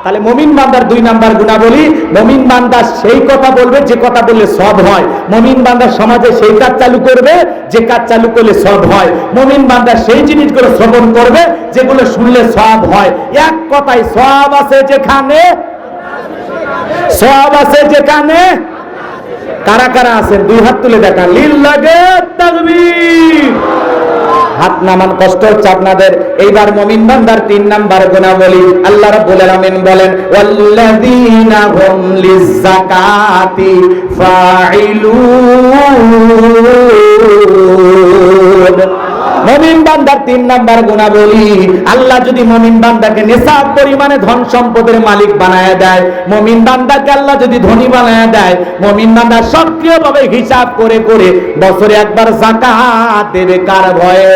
তাহলে মুমিন বান্দার 2 নাম্বার গুণাবলী, মুমিন বান্দা সেই কথা বলবে যে কথা বললে সব হয়। মুমিন বান্দা সমাজে সেই কাজ চালু করবে যে কাজ চালু করলে সব হয়। মুমিন বান্দা সেই জিনিসগুলো শ্রবণ করবে যেগুলো শুনলে সব হয়। এক কথায় সব আছে যেখানে, সব আছে যেখানে। কারা কারা আছেন 2 হাত তুলে দেখান, লিল্লাহি তাকবীর। হাত নামান, কষ্ট হচ্ছে আপনাদের। এইবার মুমিন বান্দার 3 নাম্বার গুণাবলী আল্লাহ রাব্বুল আলামিন বলেন, ওয়াল্লাযীনা হুম লিয-যাকাতি ফাঈলুন। মুমিন বান্দার 3 নাম্বার গুণাবলী, আল্লাহ যদি মুমিন বান্দাকে নিসাব পরিমাণে ধন সম্পদের মালিক বানায় দেয়, মুমিন বান্দাকে আল্লাহ যদি ধনী বানায় দেয়, মুমিন বান্দা সক্রিয়ভাবে হিসাব করে করে বছরে একবার যাকাত দেবে। কার ভয়ে?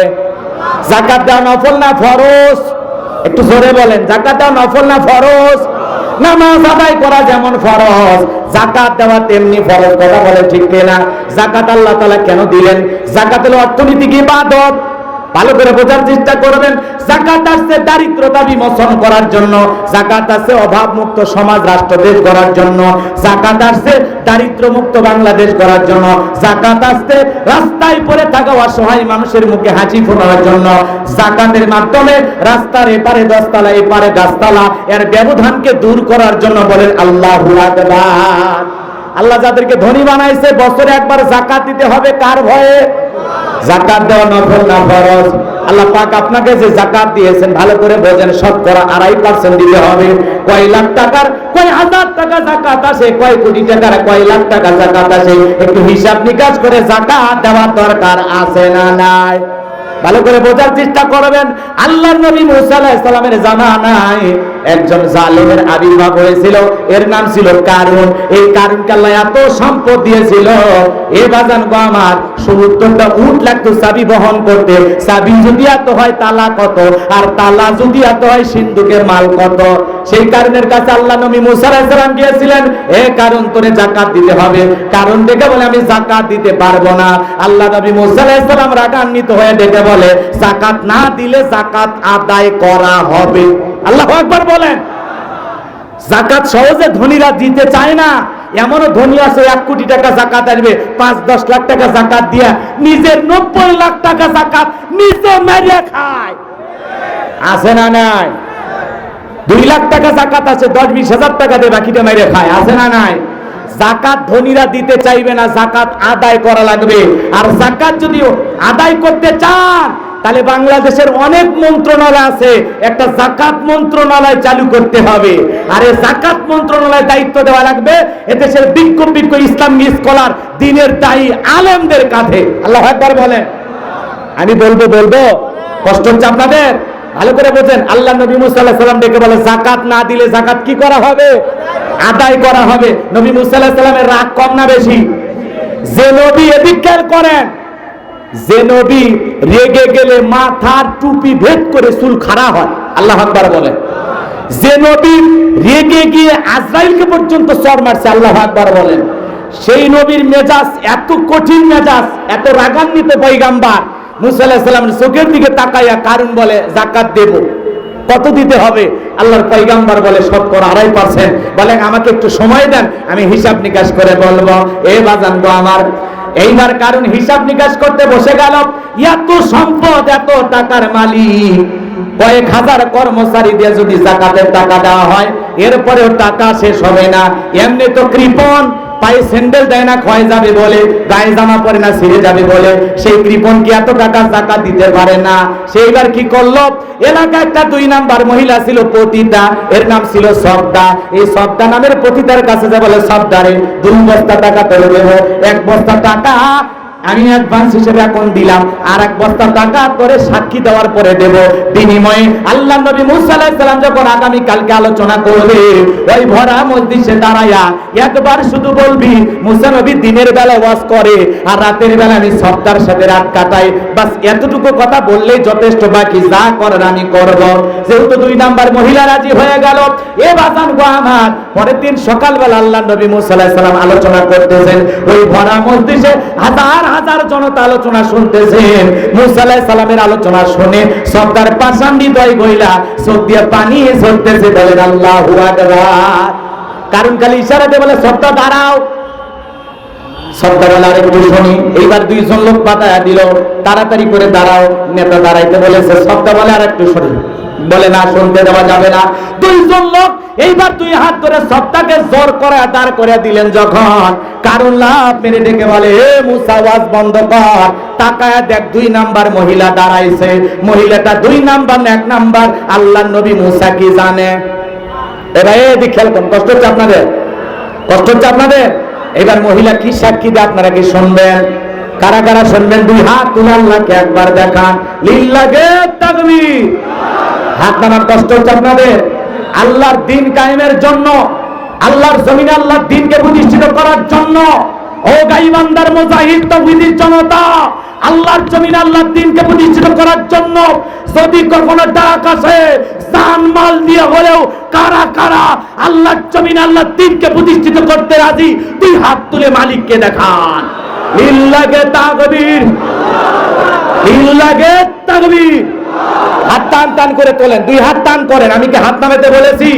যাকাত দেওয়া নফল না ফরজ? একটু জোরে বলেন, যাকাত দেওয়া নফল না ফরজ? নামাজ আদায় করা যেমন ফরজ, যাকাত দেওয়া তেমনি ফরজ। কথা বলে ঠিক কিনা? যাকাত আল্লাহ তাআলা কেন দিলেন? যাকাত হলো অর্থনৈতিক ইবাদত। ভালো করে বোঝার চেষ্টা করবেন। যাকাত আসছে দারিদ্রতা বিমোচন করার জন্য, যাকাত আসছে অভাব মুক্ত সমাজ রাষ্ট্র দেশ করার জন্য, যাকাত আসছে দারিদ্র মুক্ত বাংলাদেশ করার জন্য, যাকাত আসছে রাস্তায় পড়ে থাকা অসহায় মানুষের মুখে হাসি ফোটানোর জন্য। যাকাতের মাধ্যমে রাস্তার এপারে 10 তলা এপারে 10 তলা এর ব্যবধানকে দূর করার জন্য বলেন আল্লাহু আকবার। আল্লাহ যাদেরকে ধনী বানাইছে বছরে একবার যাকাত দিতে হবে। কার ভয়ে? যাকাত দেওয়া নফল না ফরজ? আল্লাহ পাক আপনাকে যে যাকাত দিয়েছেন ভালো করে বোঝেন, শতকরা 2.5% দিতে হবে। কয় লাখ টাকার, কয় হাজার টাকা যাকাত আসে, কয় কোটি টাকার, কয় লাখ টাকা যাকাত আসে, একটু হিসাব নিকাশ করে যাকাত দেওয়ার দরকার আছে না নাই? ভালো করে বোঝার চেষ্টা করবেন। আল্লাহর নবী মুসা আলাইহিস সালামের জামানায় একজন জালেমের আবির্ভাব হয়েছিল, এর নাম ছিল কারুন। এই কারুনকে আল্লাহ এত সম্পদ দিয়েছিল, এ বাজান গো আমার 70টা উট লাগতো চাবি বহন করতে। চাবি যদি এত হয় তালা কত, আর তালা যদি এত হয় সিন্ধুকের মাল কত। সেই কারুনের কাছে আল্লাহ নবী মুসা আলাইহিস সালাম গিয়েছিলেন, এ কারুন তোরে যাকাত দিতে হবে। কারুন ডেকে বলে আমি যাকাত দিতে পারবো না। আল্লাহ নবী মুসা আলাইহিস সালাম রাগান্বিত হয়ে ডেকে বলে, যাকাত না দিলে যাকাত আদায় করা হবে। আল্লাহু আকবার বলেন। যাকাত সহজে ধনীরা দিতে চায় না। এমনও ধনী আছে 1 কোটি টাকা যাকাত আসবে, 5-10 লাখ টাকা যাকাত দিয়া নিজের 90 লাখ টাকা যাকাত নিজে মেরে খায়। আছে না নাই? 2 লাখ টাকা যাকাত আছে, 10-20 হাজার টাকা দিয়ে বাকিটা মেরে খায়। আছে না নাই? যাকাত ধনীরা দিতে চাইবে না, যাকাত আদায় করা লাগবে। আর যাকাত যদি আদায় করতে চান তাহলে বাংলাদেশের অনেক মন্ত্রণালয় আছে, একটা যাকাত মন্ত্রণালয় চালু করতে হবে। আর এই যাকাত মন্ত্রণালয় দায়িত্ব দেওয়া লাগবে এদেশের বিজ্ঞ ইসলামী স্কলার, দ্বীনের দায়ী আলেমদের কাঁধে। আল্লাহু আকবার বলেন। আমি বলবো, কষ্ট হচ্ছে আপনাদের? ভালো করে বোঝেন। আল্লাহ নবী মুসা আলাইহিস সালাম ডেকে বলে, যাকাত না দিলে যাকাত কি করা হবে? আদায় করা হবে। নবী মুসা আলাইহিস সালামের রাগ কম না বেশি? যে নবী এদিক খেয়াল করেন, যে নবী রেগে গেলে মাথার টুপি ভেদ করে চুল খাড়া হয়। আল্লাহু আকবার বলেন। যে নবী রেগে গিয়ে আজরাইলকে পর্যন্ত চড় মারছে। আল্লাহু আকবার বলেন। সেই নবীর মেজাজ এত কঠিন মেজাজ, এত রাগান্বিত পয়গাম্বার। মুসা আলাইহিস সালামের চোখের দিকে তাকাইয়া কারুন বলে, যাকাত দেব। কত দিতে হবে? আল্লাহর পয়গাম্বার বলে, শতকরা 2.5%। বলেন আমাকে একটু সময় দেন, আমি হিসাব নিকাশ করে বলবো। এ বাজান গো আমার, এইবার কারণ হিসাব নিকাশ করতে বসে গেল। এত সম্পদ, এত টাকার মালিক, কয়েক হাজার কর্মচারী দিয়ে যদি যাকাতের টাকা দেওয়া হয় এরপরেও টাকা শেষ হবে না। এমনি তো কৃপণ, পায়ে স্যান্ডেল দেয় না ক্ষয় যাবে বলে, গায়ে জামা পরে না ছিঁড়ে যাবে বলে, সেই কৃপণ কি এত টাকা যাকাত দিতে পারে না? সেইবার কি করলো, এলাকায় একটা 2 নাম্বার মহিলা ছিল পতিতা, এর নাম ছিল সবদা। এই সবদা নামের পতিতার কাছে যা বলে, সবদারে 2 বস্তা টাকা তোলে দেবো, 1 বস্তা টাকা আমি অ্যাডভান্স হিসেবে এখন দিলাম, আর 1 বস্তা টাকা করে সাক্ষী দেওয়ার পরে দেব। বিনিময়ে আল্লাহ নবী মুসা আলাইহিস সালাম যখন আগামী কালকে আলোচনা করবে, ওই ভরা মজলিসে দাঁড়ায়া একবার শুধু বলবি, মুসা নবী দিনের বেলা ওয়াজ করে আর রাতের বেলা আমি সবদার সাথে রাত কাটাই, বাস এতটুকু কথা বললেই যথেষ্ট, বাকি যা করার আমি করব। যেহেতু 2 নাম্বার মহিলা রাজি হয়ে গেল, এ বাজান গো আমার, পরের দিন সকালবেলা আল্লাহ নবী মুসা আলাইহিস সালাম আলোচনা করতেছেন, ওই ভরা মজলিসে হাজার হাজার জনতা আলোচনা শুনতেছেন। মুসা আলাইহিস সালামের আলোচনা শুনে সরদার পাশান হৃদয় গইলা চোখ দিয়ে পানি ঝরতেছে, বলেন আল্লাহু আকবার। কারণ খালি ইশারাতে বলে সরদার দাঁড়াও, সরদার বলে আরেকটু শুনি। এইবার 2 জন লোক পাঠায়া দিল, তাড়াতাড়ি করে দাঁড়াও। নেতা দাঁড়াইতে বলেছে, সরদার বলে আরেকটু শুনি, বলে না, শুনতে দেওয়া যাবে না। 2 জন লোক এইবার 2 হাত ধরে সবটাকে জোর করে দাঁড় করে দিলেন। যখন কারণ লাভ মেরে ডেকে বলে, হে মুসা ওয়াজ বন্ধ কর, তাকায়া দেখ 2 নাম্বার মহিলা দাঁড়াইছে। মহিলাটা 2 নাম্বার না 1 নাম্বার? আল্লাহ নবী মুসা কি জানে? এবার এই খেয়াল করুন, কষ্ট হচ্ছে আপনাদের? কষ্ট হচ্ছে আপনাদের? এবার মহিলা কি সাক্ষী দেয় আপনারা কি শুনবেন? কারা কারা শুনবেন? 2 হাত তুলে আল্লাহকে একবার দেখান, লিল্লাহে তাকবীর। হাত নামান। কষ্ট হচ্ছে আপনাদের? আল্লাহর দ্বীন কায়েমের জন্য, আল্লাহর জমিনে আল্লাহর দ্বীনকে প্রতিষ্ঠিত করার জন্য, ও গাইবান্দার মুজাহিদ তাওহীদের জনতা, আল্লাহর জমিনে আল্লাহর দ্বীনকে প্রতিষ্ঠিত করার জন্য যদি কখনো ডাক আসে, জান মাল দিয়ে হলেও কারা কারা আল্লাহর জমিনে আল্লাহর দ্বীনকে প্রতিষ্ঠিত করতে রাজি? 2 হাত তুলে মালিককে দেখান, লিল্লাহে তাকবীর, লিল্লাহে তাকবীর। হাত টান টান করে তোলেন, 2 হাত টান করেন। আমি কি হাত নামাতে বলেছি?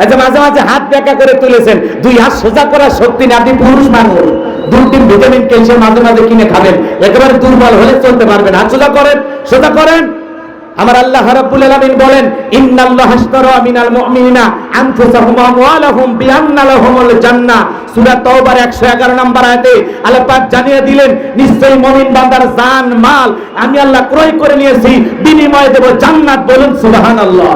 আচ্ছা, মাঝে মাঝে হাত বেঁকা করে তুলেছেন, 2 হাত সোজা করার শক্তি নেই। আপনি পুরুষ মানুষ, 2-3 ভিটামিন ক্যালসিয়াম মাঝে মাঝে কিনে খাবেন, একেবারে দুর্বল হলে চলতে পারবেন। হাত সোজা করেন, সোজা করেন। আমার আল্লাহ রাব্বুল আলামিন বলেন, ইন্নাল্লাহা আশতারা মিনাল মুমিনিনা আনফুসাহুম ওয়া আমওয়ালাহুম বিআন্না লাহুমুল জান্নাহ। সূরা তাওবার 111 নম্বর আয়াতে আল্লাহ পাক জানিয়ে দিলেন, নিশ্চয়ই মুমিন বান্দার জান মাল আমি আল্লাহ ক্রয় করে নিয়েছি, বিনিময়ে দেব জান্নাত। বলুন সুবহানাল্লাহ।